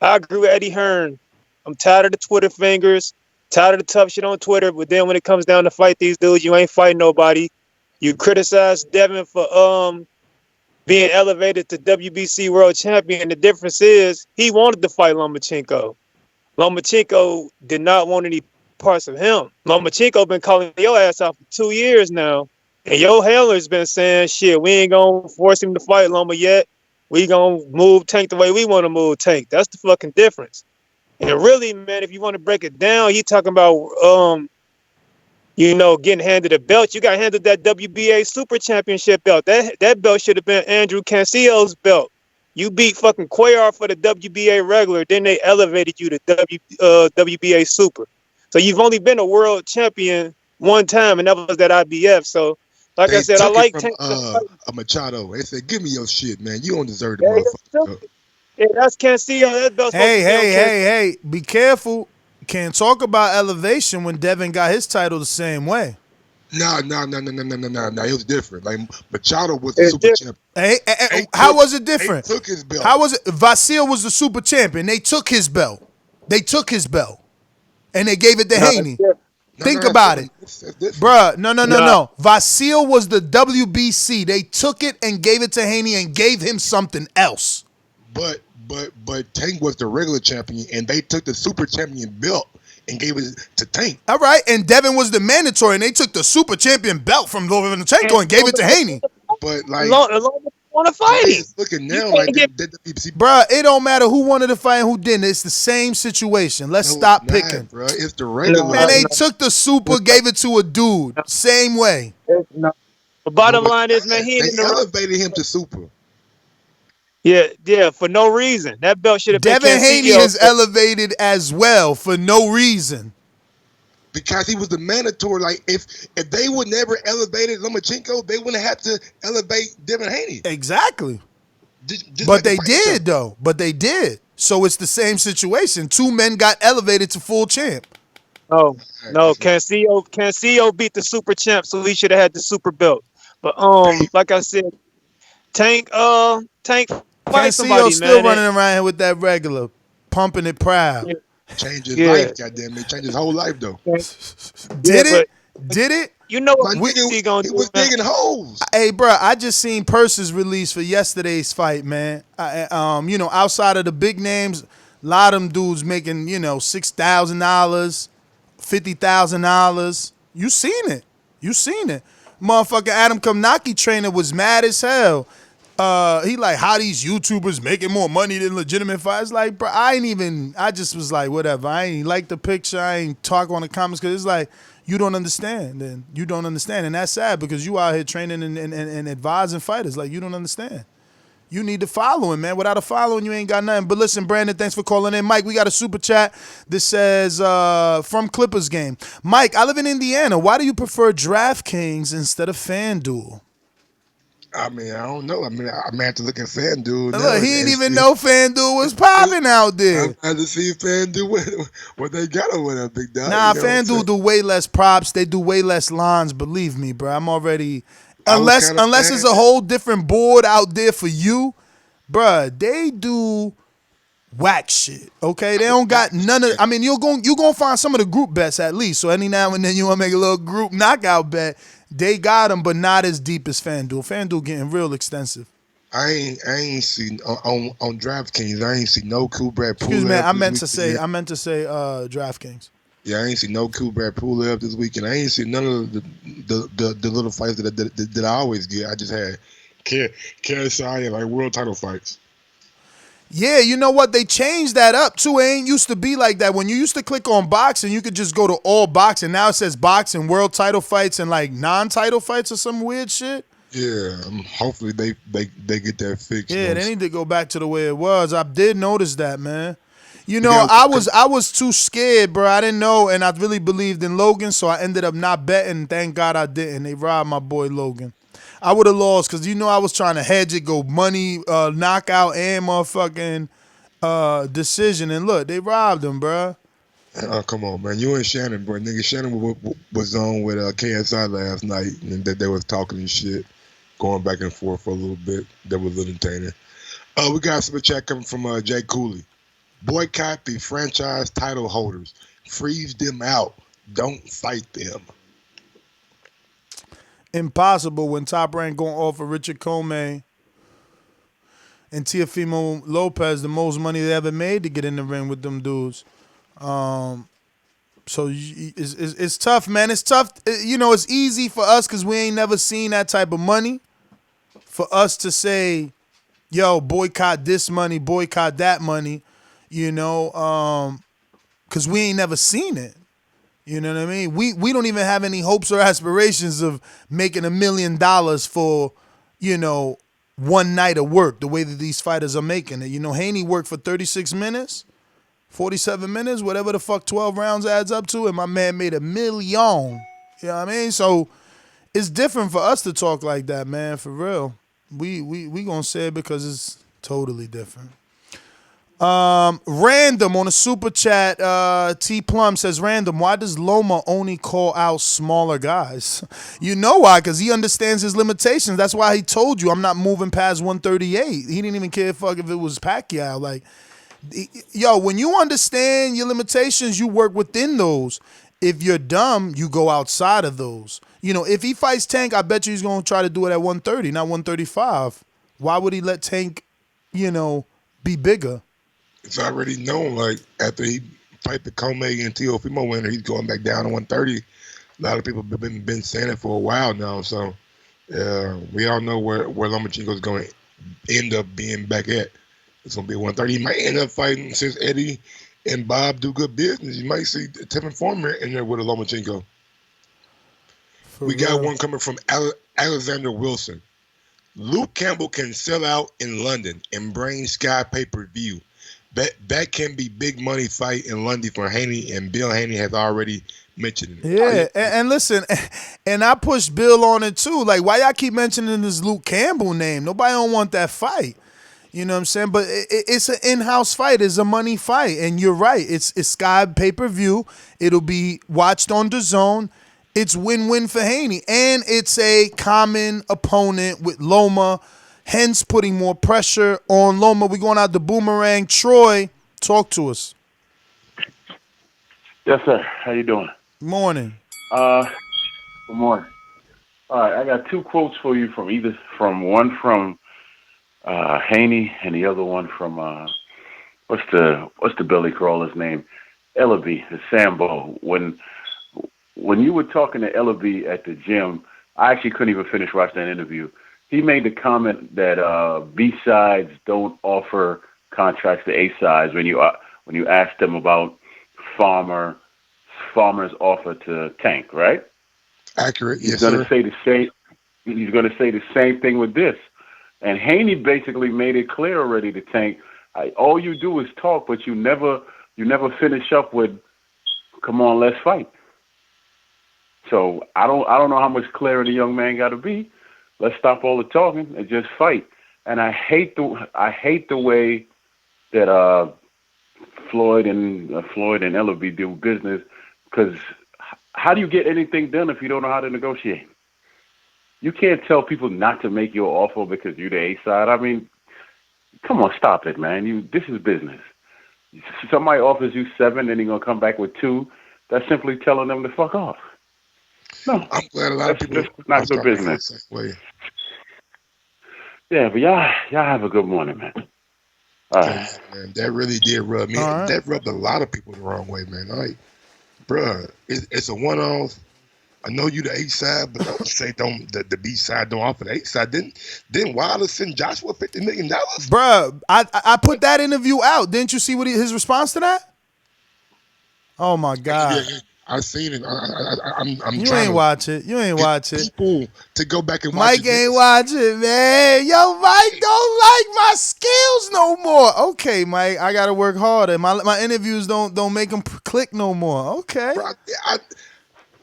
I agree with Eddie Hearn. I'm tired of the Twitter fingers, tired of the tough shit on Twitter, but then when it comes down to fight these dudes, you ain't fighting nobody. You criticize Devin for being elevated to WBC world champion. The difference is he wanted to fight Lomachenko. Lomachenko did not want any parts of him. Lomachenko been calling your ass out for 2 years now. And your handler's been saying, shit, we ain't gonna force him to fight Loma yet. We gonna move Tank the way we want to move Tank. That's the fucking difference. And really, man, if you want to break it down, he talking about getting handed a belt. You got handed that WBA Super Championship belt. That belt should have been Andrew Cancello's belt. You beat fucking Cuellar for the WBA regular, then they elevated you to WBA Super. So you've only been a world champion one time, and that was that IBF. So, like I said, I like Tank. A Machado. They said, "Give me your shit, man. You don't deserve the motherfucker." Yeah, that's Cancello. That belt's Hey, be careful. Can't talk about elevation when Devin got his title the same way. No. It was different. Like Machado was the super champion. How was it different? They took his belt. How was it? Vasiliy was the super champion. They took his belt. And they gave it to Haney. Think about it. Bruh, no. Vasiliy was the WBC. They took it and gave it to Haney and gave him something else. But Tank was the regular champion, and they took the super champion belt and gave it to Tank. All right, and Devin was the mandatory, and they took the super champion belt from Lomachenko and gave it to Haney. But like, want to fight him. Looking now like that WBC. Bruh, it don't matter who wanted to fight and who didn't. It's the same situation. Let's stop picking. Bro, it's the regular. Man, they took the super, gave it to a dude. Same way. The bottom line is, man, he elevated him to super. Yeah, for no reason. That belt should have been Devin Haney is elevated as well for no reason. Because he was the mandatory. Like, if they would never elevated Lomachenko, they wouldn't have to elevate Devin Haney. Exactly. Just but they did, though. But they did. So it's the same situation. Two men got elevated to full champ. No. Cancello beat the super champ, so he should have had the super belt. But like I said, Tank fight somebody, man. Still running around here with that regular, pumping it proud. Yeah. Changed his life, goddamn it. Changed his whole life, though. Did it? You know what he was digging holes. Hey, bro, I just seen purses released for yesterday's fight, man. Outside of the big names, a lot of them dudes making, $6,000, $50,000. You seen it. Motherfucker Adam Komnacki trainer was mad as hell. He like, how these YouTubers making more money than legitimate fights? Like, bro, I just was like, whatever. I ain't like the picture. I ain't talk on the comments because it's like, you don't understand. Then you don't understand. And that's sad because you out here training and advising fighters. Like, you don't understand. You need the following, man. Without a following, you ain't got nothing. But listen, Brandon, thanks for calling in. Mike, we got a super chat. This says, from Clippers game. Mike, I live in Indiana. Why do you prefer DraftKings instead of FanDuel? I mean, I don't know. I mean, I have to look at FanDuel. Look, he didn't even know FanDuel was popping out there. I had to see FanDuel what they got over there, big dog. Nah, FanDuel do way less props. They do way less lines. Believe me, bro. I'm already unless it's a whole different board out there for you, bro. They do whack shit. Okay, they don't got none of. I mean, you're gonna find some of the group bets at least. So any now and then you wanna make a little group knockout bet. They got them, but not as deep as FanDuel. FanDuel getting real extensive. I ain't seen on DraftKings. I ain't seen no cool bread. Excuse me, I meant to say DraftKings. Yeah, I ain't seen no cool Brad pull up this weekend. I ain't seen none of the little fights that I always get. I just had KSI and like world title fights. Yeah, you know what? They changed that up too. It ain't used to be like that. When you used to click on boxing, you could just go to all boxing. Now it says boxing, world title fights, and like non-title fights or some weird shit. Yeah, hopefully they get that fixed. Yeah, they need to go back to the way it was. I did notice that, man. You know, Yeah, I was too scared, bro. I didn't know, and I really believed in Logan, so I ended up not betting. Thank God I didn't. They robbed my boy Logan. I would have lost because you know I was trying to hedge it, go money, knockout, and motherfucking decision. And look, they robbed him, bro. Oh, come on, man. You and Shannon, bro. Nigga, Shannon was on with KSI last night, and they was talking and shit, going back and forth for a little bit. That was a little entertaining. We got some chat coming from Jay Cooley. Boycott the franchise title holders. Freeze them out. Don't fight them. Impossible when Top Rank going to offer Richard Comey and Teofimo Lopez the most money they ever made to get in the ring with them dudes. So it's tough, man. It's tough. You know, it's easy for us because we ain't never seen that type of money. For us to say, yo, boycott this money, boycott that money, you know, because we ain't never seen it. You know what I mean? We don't even have any hopes or aspirations of making $1 million for, you know, one night of work, the way that these fighters are making it. You know, Haney worked for 36 minutes, 47 minutes, whatever the fuck 12 rounds adds up to, and my man made $1 million. You know what I mean? So it's different for us to talk like that, man, for real. We gonna say it because it's totally different. Random on a super chat, T Plum says, Random, why does Loma only call out smaller guys? You know why? Because he understands his limitations. That's why he told you I'm not moving past 138. He didn't even care if it was Pacquiao. Like, yo, when you understand your limitations, you work within those. If you're dumb, you go outside of those. You know, if he fights Tank, I bet you he's going to try to do it at 130, not 135. Why would he let Tank, you know, be bigger? It's already known, like, after he fight the Comey and Teofimo winner, he's going back down to 130. A lot of people have been saying it for a while now, so we all know where Lomachenko is going to end up being back at. It's going to be 130. He might end up fighting, since Eddie and Bob do good business, you might see Tevin Farmer in there with a Lomachenko. We got one coming from Alexander Wilson. Luke Campbell can sell out in London and bring Sky pay-per-view. That can be big money fight in London for Haney, and Bill Haney has already mentioned it. Yeah, and listen, and I pushed Bill on it too. Like, why y'all keep mentioning this Luke Campbell name? Nobody don't want that fight. You know what I'm saying? But it's an in-house fight. It's a money fight. And you're right. It's Sky pay-per-view. It'll be watched on Dazn. It's win-win for Haney. And it's a common opponent with Loma, hence putting more pressure on Loma. We're going out the Boomerang. Troy, talk to us. Yes, sir. How you doing? Morning. Good morning. All right, I got two quotes for you from one from Haney and the other one from what's the belly crawler's name? Ellaby, the Sambo. When you were talking to Ellaby at the gym, I actually couldn't even finish watching that interview. He made the comment that B-sides don't offer contracts to A-sides when you asked him about Farmer's offer to Tank, right? Accurate. He's going to say the same thing with this. And Haney basically made it clear already to Tank, all you do is talk, but you never finish up with, come on, let's fight. So I don't know how much clearer the young man got to be. Let's stop all the talking and just fight. And I hate the way that Floyd and Ellaby do business, because how do you get anything done if you don't know how to negotiate? You can't tell people not to make your offer because you're the A side. I mean, come on, stop it, man. This is business. Somebody offers you 7 and you're gonna come back with 2. That's simply telling them to fuck off. No, I'm glad a lot of people not good business. Yeah, but y'all have a good morning, man. All right. Man, that really did rub me. All right. That rubbed a lot of people the wrong way, man. bruh, it's a one-off. I know you the A side, but don't say the B side don't offer the A side. Didn't Wilder send Joshua $50 million? Bruh, I put that interview out. Didn't you see what his response to that? Oh my God. Yeah. I seen it. I'm You trying ain't to watch it. You ain't watch it. people to go back and watch Mike ain't watch it, man. Yo, Mike don't like my skills no more. Okay, Mike, I gotta work harder. My interviews don't make them click no more. Okay. Bro,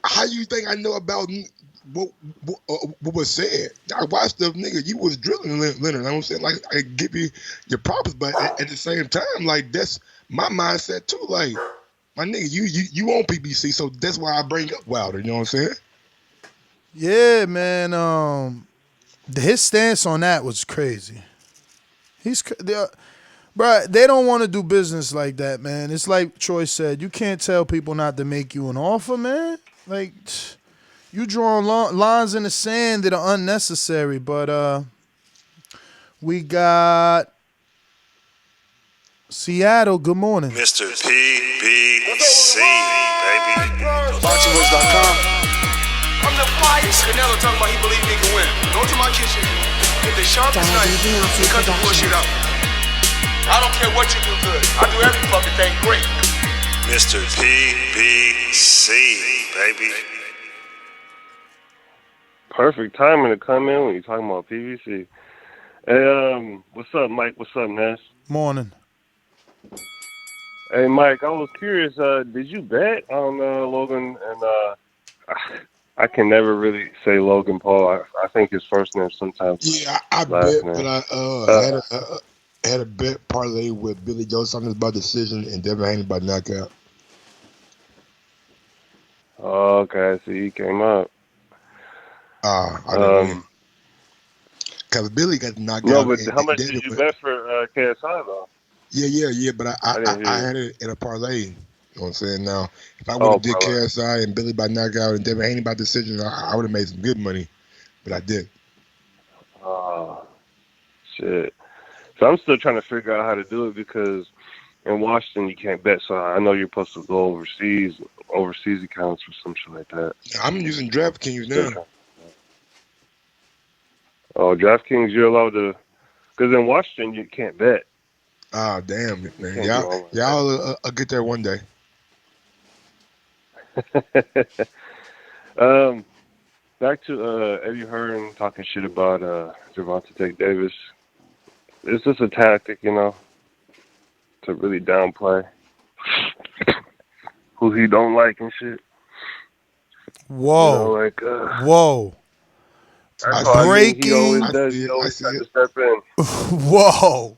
how you think I know about what was said? I watched the nigga. You was drilling Leonard. You know what I'm saying? Like, I give you your props, but at the same time, like, that's my mindset too. Like, my nigga, you on PBC, so that's why I bring up Wilder. You know what I'm saying? Yeah, man. His stance on that was crazy. Bro, they don't want to do business like that, man. It's like Troy said, you can't tell people not to make you an offer, man. Like, you drawing lines in the sand that are unnecessary. But we got Seattle. Good morning. Mr. PBC, baby. BoxingVoice.com. I'm the flyest. Canelo talking about he believe he can win. Go to my kitchen, get the sharpest knife, and cut the bullshit out. I don't care what you do good. I do every fucking thing great. Mr. PBC, baby. Perfect timing to come in when you're talking about PVC. Hey, what's up, Mike? What's up, Ness? Morning. Hey, Mike, I was curious, did you bet on Logan? And I can never really say Logan Paul. I think his first name sometimes. Yeah, I bet, but I had a bet parlay with Billy Joe Saunders by decision and Devin Haney by knockout. Oh, okay, so he came up. I didn't win. Because Billy got knocked out. No, but how much did you bet for KSI, though? Yeah, but I had it in a parlay. You know what I'm saying? Now, if I would have did KSI and Billy by knockout and Devin Haney by decision, I would have made some good money, but I didn't. Oh, shit. So I'm still trying to figure out how to do it because in Washington you can't bet. So I know you're supposed to go overseas accounts or some shit like that. I'm using DraftKings now. Oh, DraftKings, you're allowed to, because in Washington you can't bet. Ah, damn it, man. Y'all get there one day. Back to Eddie Hearn talking shit about Gervonta Davis. It's just a tactic, to really downplay who he don't like and shit. Whoa. Whoa. Breaking. He always does. He always tries to step in. Whoa.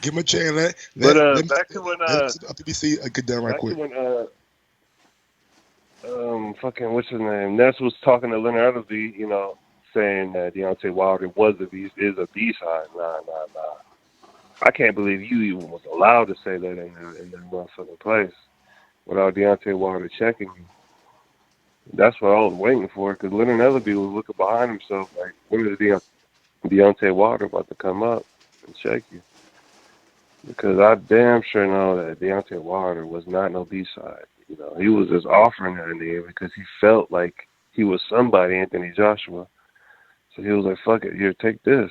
Give him a chance. Back to when PBC get done right quick. Fucking what's his name? Ness was talking to Leonard Ellerby, saying that Deontay Wilder is a B-side. Nah. I can't believe you even was allowed to say that in that motherfucking place without Deontay Wilder checking you. That's what I was waiting for, because Leonard Ellerby was looking behind himself like, when is Deontay Wilder about to come up and check you? Because I damn sure know that Deontay Wilder was not no B-side. He was just offering that in the end because he felt like he was somebody, Anthony Joshua. So he was like, fuck it, here, take this.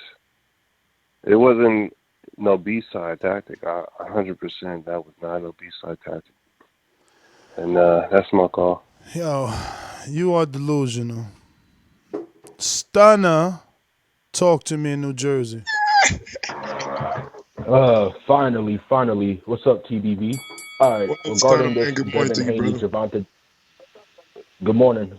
It wasn't no B-side tactic. 100% that was not no B-side tactic. And that's my call. Yo, you are delusional. Stunner, talk to me in New Jersey. Finally. What's up, TBV? All right, regarding this Devin Haney, Gervonta. Good morning.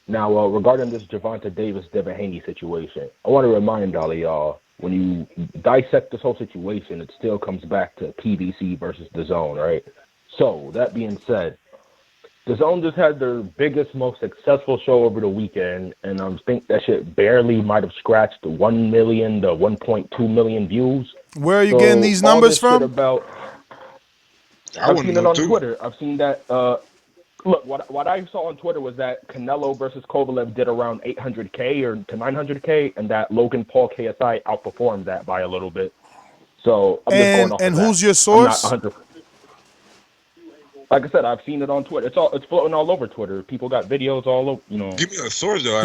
Now, regarding this Gervonta Davis, Devin Haney situation, I want to remind all of y'all, when you dissect this whole situation, it still comes back to PBC versus Dazn, right? So, that being said, Dazn just had their biggest, most successful show over the weekend, and I think that shit barely might have scratched the 1 million to 1.2 million views. Where are you getting these numbers from? I've seen it on Twitter. I've seen that. Look, what I saw on Twitter was that Canelo versus Kovalev did around 800K or to 900K, and that Logan Paul KSI outperformed that by a little bit. So I'm just going off of that. Who's your source? Like I said, I've seen it on Twitter. It's floating all over Twitter. People got videos all over. Give me a source though.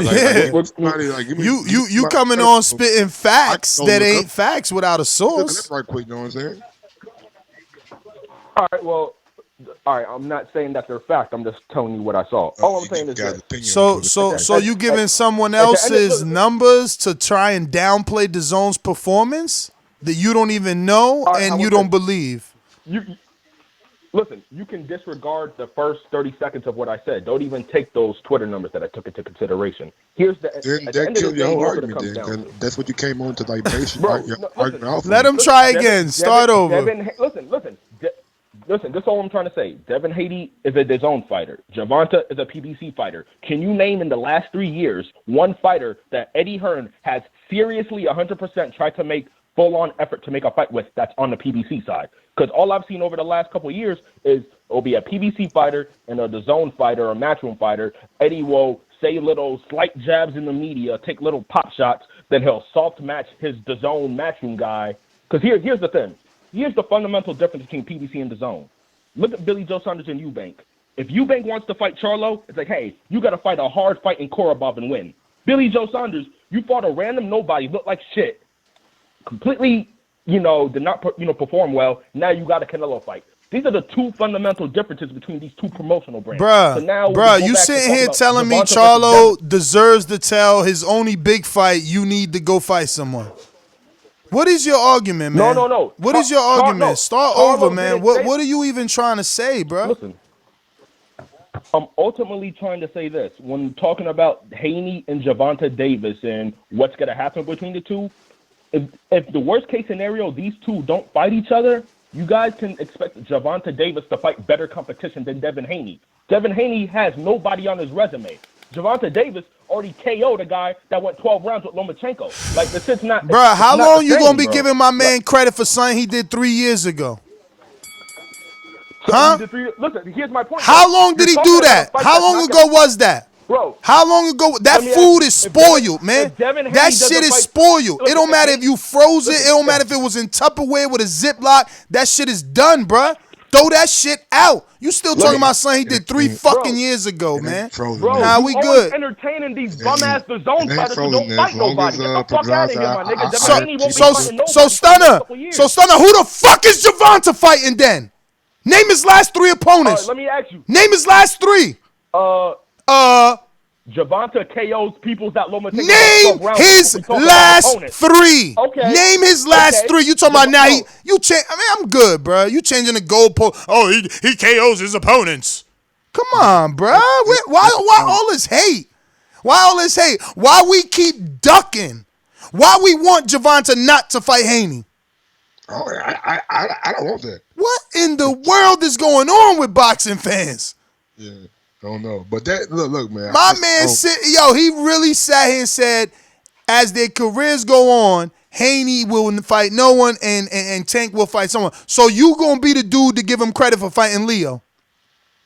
You coming on spitting facts that ain't facts without a source. That's right quick. You know what I'm saying? All right. Well, all right. I'm not saying that they're fact. I'm just telling you what I saw. All I'm saying is this. So you giving someone else's numbers to try and downplay Dazon's performance that you don't even know and you don't believe. Listen, you can disregard the first 30 seconds of what I said. Don't even take those Twitter numbers that I took into consideration. Here's the that killed your whole argument. Then that's what you came on to like base your argument off. Let him try again. Start over. Listen. This is all I'm trying to say. Devin Haney is a Dazn fighter. Gervonta is a PBC fighter. Can you name in the last 3 years one fighter that Eddie Hearn has seriously 100% tried to make full-on effort to make a fight with that's on the PBC side? Because all I've seen over the last couple of years is it'll be a PBC fighter and a Dazn fighter or a Matchroom fighter. Eddie will say little slight jabs in the media, take little pop shots, then he'll soft match his Dazn Matchroom guy. Because here's the thing. Here's the fundamental difference between PBC and Dazn. Look at Billy Joe Saunders and Eubank. If Eubank wants to fight Charlo, it's like, hey, you got to fight a hard fight in Korobov and win. Billy Joe Saunders, you fought a random nobody, looked like shit, completely, did not, perform well. Now you got a Canelo fight. These are the two fundamental differences between these two promotional brands. Bruh, you sitting here telling me Charlo deserves to tell his only big fight, you need to go fight someone. What is your argument, man? No. What is your argument? Start over, man. What are you even trying to say, bro? Listen, I'm ultimately trying to say this. When talking about Haney and Gervonta Davis and what's going to happen between the two, if the worst case scenario, these two don't fight each other, you guys can expect Gervonta Davis to fight better competition than Devin Haney. Devin Haney has nobody on his resume. Gervonta Davis already KO'd a guy that went 12 rounds with Lomachenko. Like, the shit's not... Bruh, how long you going to be giving my man credit for something he did 3 years ago? Huh? Listen, here's my point. How long did he do that? How long ago was that? Bro. How long ago? That food is spoiled, man. That shit is spoiled. It don't matter if you froze it. It don't matter if it was in Tupperware with a Ziploc. That shit is done, bruh. Throw that shit out. You still talking about something he did 3 fucking years ago, man. Nah, we good. Entertaining these bum-ass Dazn fighters who don't fight nobody. Get the fuck out of here, my nigga. Devin Haney won't be fighting nobody. So, Stunner, who the fuck is Gervonta fighting then? Name his last 3 opponents. Let me ask you. Name his last 3. Gervonta KO's people that Lomachenko. Name his last 3. Okay. Name his last 3. You talking about now? I'm good, bro. You changing the goalpost? Oh, he KOs his opponents. Come on, bro. Why all this hate? Why all this hate? Why we keep ducking? Why we want Gervonta not to fight Haney? Oh, I don't want that. What in the world is going on with boxing fans? Yeah. I don't know, but that look, man. My man he really sat here and said, as their careers go on, Haney will fight no one, and Tank will fight someone. So you gonna be the dude to give him credit for fighting Leo?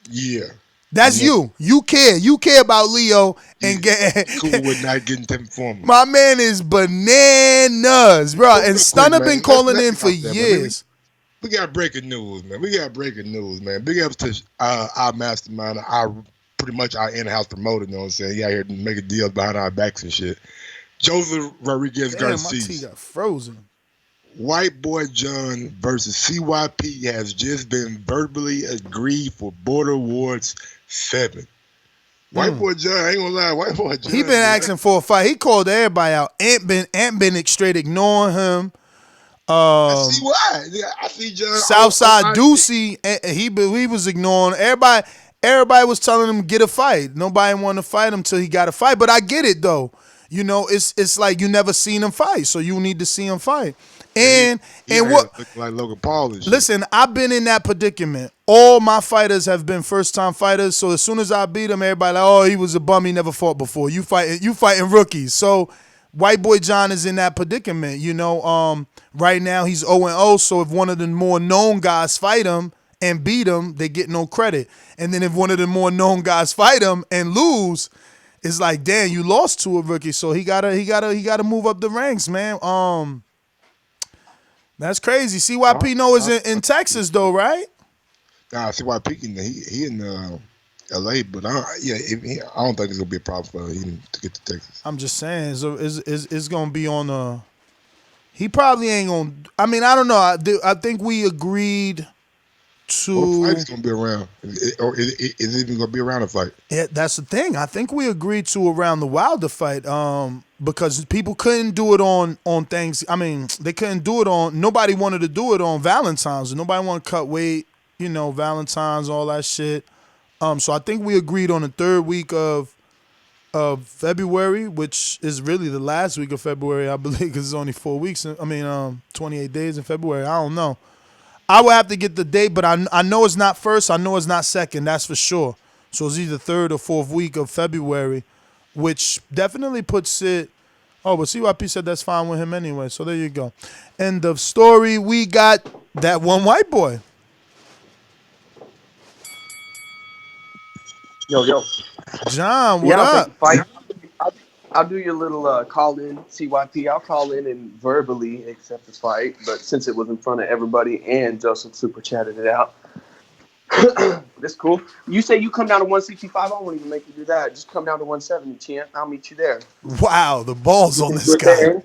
Yeah, that's you. You care about Leo and get cool with not getting them formal. My man is bananas, bro. And Stunner been calling in for years. We got breaking news, man. Big ups to our mastermind, pretty much our in-house promoter, you know what I'm saying? He out here making deals behind our backs and shit. Joseph Rodriguez Garcia. My tea got frozen. White Boy John versus CYP has just been verbally agreed for Border Wars 7. White Boy John, I ain't gonna lie, White Boy John. He been asking for a fight. He called everybody out. Ant been straight ignoring him. I see why. Yeah, I see John. Southside Ducey, he was ignoring everybody. Everybody was telling him get a fight. Nobody wanted to fight him till he got a fight. But I get it though. It's like you never seen him fight, so you need to see him fight. And what like Logan Paul and shit. Listen, I've been in that predicament. All my fighters have been first time fighters. So as soon as I beat him, everybody like, oh, he was a bum. He never fought before. You fighting rookies. So White Boy John is in that predicament. Right now he's 0-0. So if one of the more known guys fight him and beat him, they get no credit. And then if one of the more known guys fight him and lose, it's like, damn, you lost to a rookie. So he gotta move up the ranks, man. That's crazy. CYP is in Texas though, right? Nah, CYP, he in L.A., but I don't think it's gonna be a problem for him to get to Texas. I'm just saying, it's gonna be on a. He probably ain't gonna. I mean, I don't know. I think we agreed to. What fight is gonna be around? Or is it even gonna be around a fight? Yeah, that's the thing. I think we agreed to around the Wilder fight, because people couldn't do it on things. I mean, they couldn't do it on. Nobody wanted to do it on Valentine's. Nobody wanted to cut weight. Valentine's, all that shit. So I think we agreed on the third week of February, which is really the last week of February, I believe, because it's only 4 weeks. 28 days in February. I don't know. I will have to get the date, but I know it's not first. I know it's not second. That's for sure. So it's either third or fourth week of February, which definitely puts it. Oh, but CYP said that's fine with him anyway. So there you go. End of story. We got that one white boy. Yo. John, what up? I'll do your little call in, CYP. I'll call in and verbally accept the fight, but since it was in front of everybody and Joseph super chatted it out, that's cool. You say you come down to 165, I won't even make you do that. Just come down to 170, champ. I'll meet you there. Wow, the balls on this guy.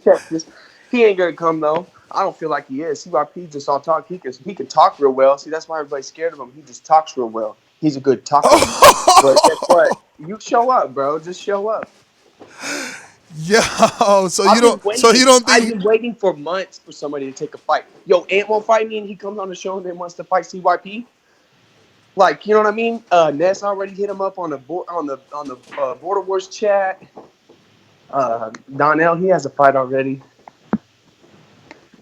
He ain't gonna come though. I don't feel like he is. CYP just all talk. He can talk real well. See, that's why everybody's scared of him. He just talks real well. He's a good talker. But guess what? You show up, bro. Just show up. Yo, so you don't think I've been waiting for months for somebody to take a fight. Yo, Ant won't fight me, and he comes on the show and then wants to fight CYP. Like, you know what I mean? Ness already hit him up on the Border Wars chat. Donnell, he has a fight already.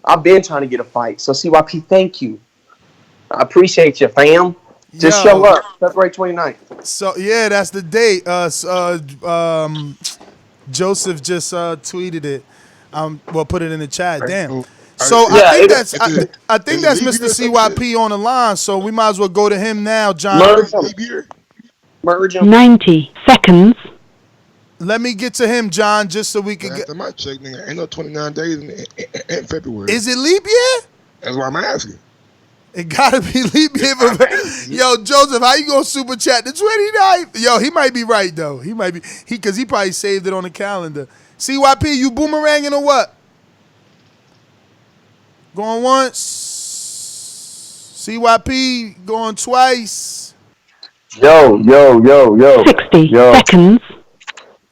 I've been trying to get a fight. So CYP, thank you. I appreciate you, fam. Just show up, February 29th. So yeah, that's the date. Joseph just tweeted it. Put it in the chat. Damn. So I think that's Mr. CYP on the line. So we might as well go to him now, John. Merge him. 90 seconds. Let me get to him, John, just so we can get. After my check, nigga, ain't no 29 days in February. Is it leap year? That's why I'm asking. It gotta be leap year. Yo, Joseph, how you gonna super chat the 29th? Yo, he might be right though. He might be because he probably saved it on the calendar. CYP, you boomeranging or what? Going once. CYP going twice. Yo. 60 seconds.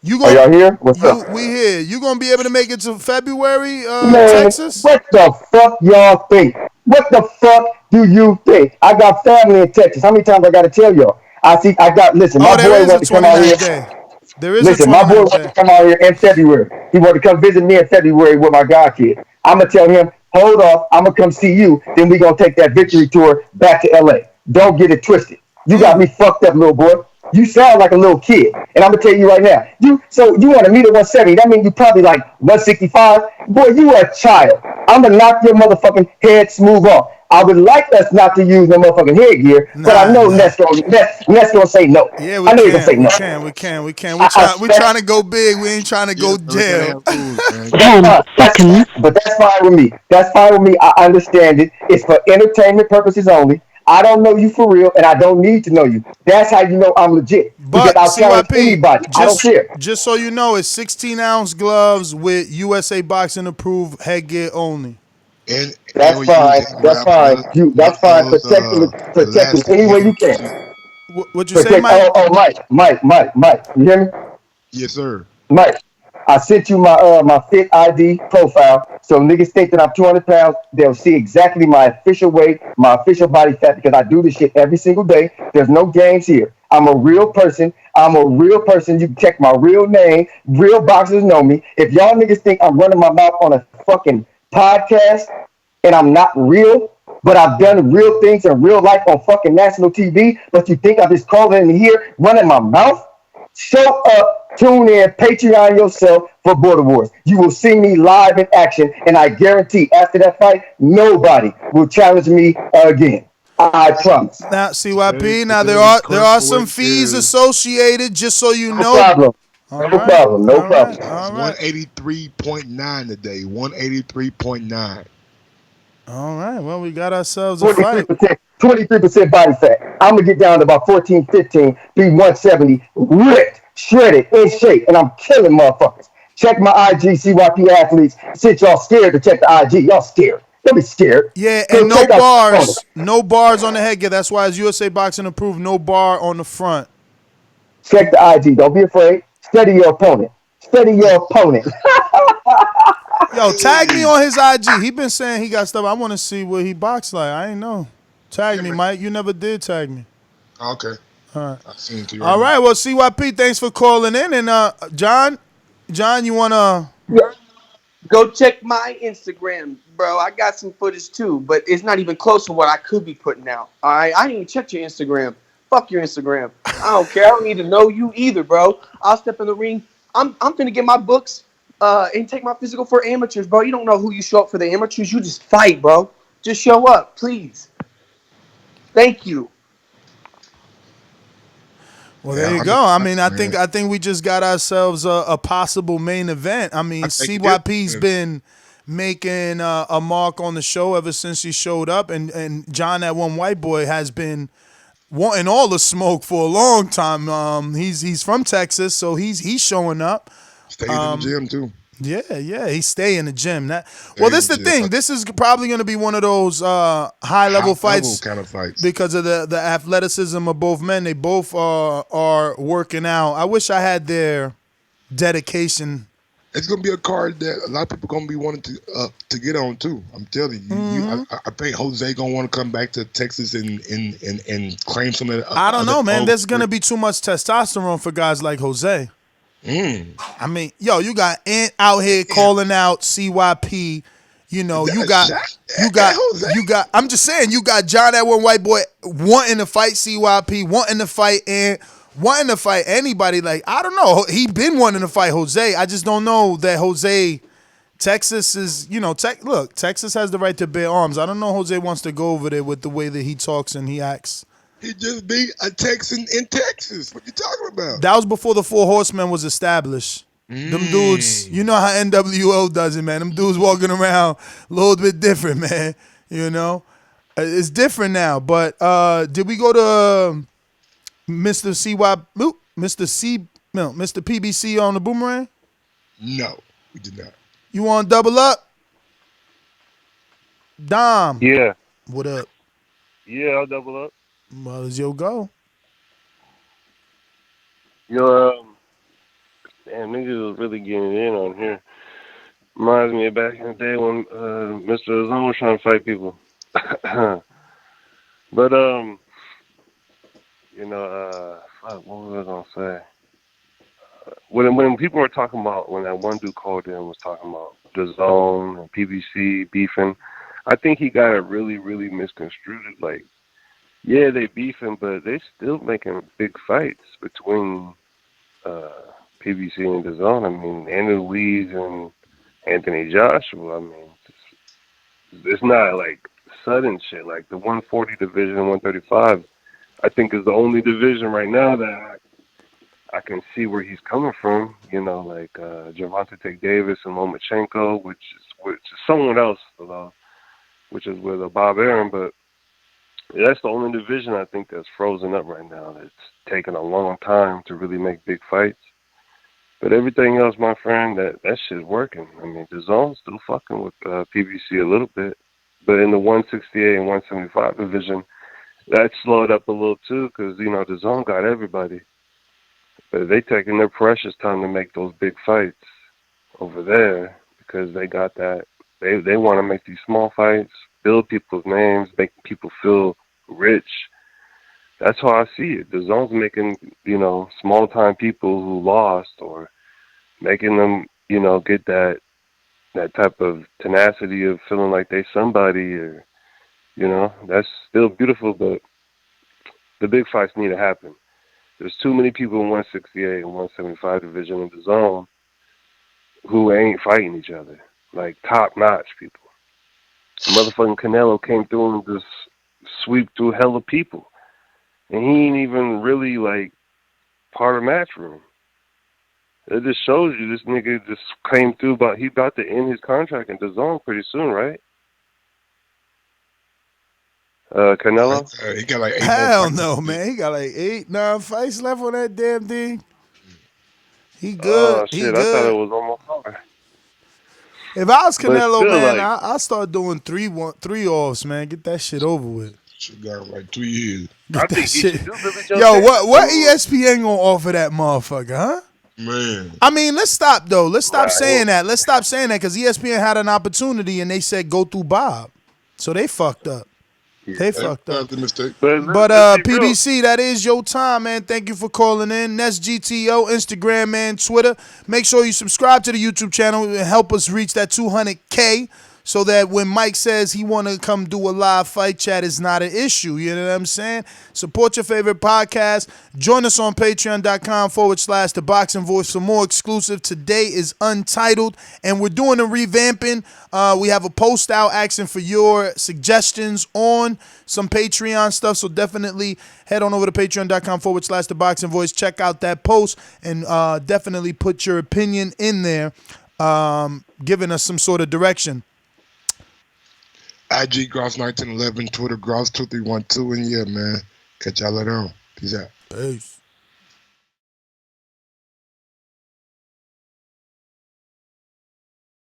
Are y'all here? What's up? We here. You gonna be able to make it to February, Man, Texas? what the fuck y'all think? What the fuck do you think? I got family in Texas. How many times I gotta tell y'all? Listen, my boy wanted to come out here. Listen, my boy wanted to come out here in February. He wanted to come visit me in February with my godkid. I'm gonna tell him, hold off, I'm gonna come see you, then we gonna take that victory tour back to LA. Don't get it twisted. You got me fucked up, little boy. You sound like a little kid. And I'm going to tell you right now. You want to meet at 170. That means you probably like 165. Boy, you are a child. I'm going to knock your motherfucking head smooth off. I would like us not to use no motherfucking headgear, but I know Ness gonna say no. Yeah, I know he's gonna say no. We can. We trying to go big. We ain't trying to go jail. 10 seconds. But that's fine with me. I understand it. It's for entertainment purposes only. I don't know you for real, and I don't need to know you. That's how you know I'm legit. But I'll challenge anybody. I don't care. Just so you know, it's 16-ounce gloves with USA Boxing approved headgear only. And that's fine. That's fine. That's fine. Protect me any way you can. What you say, Mike? Mike. You hear me? Yes, sir. Mike, I sent you my Fit ID profile, so niggas think that I'm 200 pounds. They'll see exactly my official weight, my official body fat, because I do this shit every single day. There's no games here. I'm a real person. You can check my real name. Real boxers know me. If y'all niggas think I'm running my mouth on a fucking podcast and I'm not real, but I've done real things in real life on fucking national TV, but you think I'm just calling in here running my mouth? Show up, tune in, Patreon yourself for Border Wars. You will see me live in action, and I guarantee after that fight, nobody will challenge me again. I promise. Now, CYP, there are some fees associated, just so you know. No problem. All right. 183.9 today. 183.9. All right. Well, we got ourselves a fight. 23% body fat. I'm gonna get down to about 14, 15, be 170, ripped, shredded, in shape, and I'm killing motherfuckers. Check my IG, CYP athletes. Since y'all scared to check the IG, y'all scared. Don't be scared. Yeah, Go and no check out the bars. No bars on the headgear. That's why it's USA Boxing approved. No bar on the front. Check the IG. Don't be afraid. Study your opponent. Study your opponent. Yo, tag me on his IG. He been saying he got stuff. I want to see what he boxed like. I ain't know. Tag me, Mike. You never did tag me. Okay. All right. I seen it to you All right. Well, CYP, thanks for calling in. And John, you wanna? Go check my Instagram, bro. I got some footage too, but it's not even close to what I could be putting out. All right, I didn't even check your Instagram. Fuck your Instagram. I don't care. I don't need to know you either, bro. I'll step in the ring. I'm finna get my books and take my physical for amateurs, bro. You don't know who you show up for the amateurs. You just fight, bro. Just show up, please. Thank you. Well, there you go. I mean, I think we just got ourselves a possible main event. I mean, CYP's been making a mark on the show ever since he showed up, and John, that one white boy, has been wanting all the smoke for a long time. He's from Texas, so he's showing up. Stayed in the gym too. Yeah, he stay in the gym. This is the thing. This is probably going to be one of those high level fights kind of fights because of the athleticism of both men. They both are working out. I wish I had their dedication. It's gonna be a card that a lot of people gonna be wanting to get on too. I'm telling you. I think Jose gonna want to come back to Texas and claim some of that. I don't know, man. There's gonna be too much testosterone for guys like Jose. I mean, yo, you got Ant out here calling out CYP. You know, you got. I'm just saying, you got John, that one white boy, wanting to fight CYP, wanting to fight Ant, wanting to fight anybody. Like, I don't know. He been wanting to fight Jose. I just don't know that Jose. Texas is, look, Texas has the right to bear arms. I don't know Jose wants to go over there with the way that he talks and he acts. He just be a Texan in Texas. What you talking about? That was before the Four Horsemen was established. Them dudes, you know how NWO does it, man. Them dudes walking around a little bit different, man. You know? It's different now. But did we go to Mr. PBC on the Boomerang? No, we did not. You want to double up? Dom. Yeah. What up? Yeah, I'll double up. Well, it's your go. Damn, niggas was really getting in on here. Reminds me of back in the day when Mr. Dazn was trying to fight people. But, fuck, what was I going to say? When people were talking about, when that one dude called in was talking about Dazn and PBC beefing, I think he got it really, really misconstrued. Like, yeah, they beefing, but they still making big fights between PBC and Dazn. I mean, Andrew Louise and Anthony Joshua. I mean, it's not like sudden shit. Like the 140 division, 135, I think is the only division right now that I can see where he's coming from. You know, like Gervonta Davis and Lomachenko, which is someone else, which is with Bob Arum, but that's the only division I think that's frozen up right now. That's taken a long time to really make big fights. But everything else, my friend, that shit's working. I mean, Dazn's still fucking with PBC a little bit. But in the 168 and 175 division, that slowed up a little too because, Dazn got everybody. But they taking their precious time to make those big fights over there because they got that. They want to make these small fights, build people's names, make people feel rich. That's how I see it. Dazn's making, small-time people who lost or making them, get that type of tenacity of feeling like they somebody or, that's still beautiful, but the big fights need to happen. There's too many people in 168 and 175 division in Dazn who ain't fighting each other, like top-notch people. Motherfucking Canelo came through and just sweep through hella people. And he ain't even really, part of Matchroom. It just shows you this nigga just came through, but he about to end his contract in Dazn pretty soon, right? Canelo? He got like 8 Hell more no, man. He got like 8, 9 fights left on that damn thing. He good. Oh He shit! good. I thought it was almost over. If I was But Canelo, still, man, like- I start doing 3 offs, man. Get that shit over with. Shit got like 2 years. Get that shit. do Billy Yo, Joe what ESPN gonna offer that motherfucker, huh? Man. I mean, let's stop though. Let's stop saying that. Let's stop saying that because ESPN had an opportunity and they said go through Bob, so they fucked up. They fucked up. The mistake. But PBC, that is your time, man. Thank you for calling in. That's GTO, Instagram, and Twitter. Make sure you subscribe to the YouTube channel and help us reach that 200K so that when Mike says he want to come do a live fight chat, it's not an issue. You know what I'm saying? Support your favorite podcast. Join us on patreon.com/The Boxing Voice for more exclusive. Today is Untitled, and we're doing a revamping. We have a post out asking for your suggestions on some Patreon stuff, so definitely head on over to patreon.com/The Boxing Voice. Check out that post and definitely put your opinion in there, giving us some sort of direction. IG Gross 1911, Twitter Gross 2312, and yeah, man. Catch y'all later on. Peace out. Peace.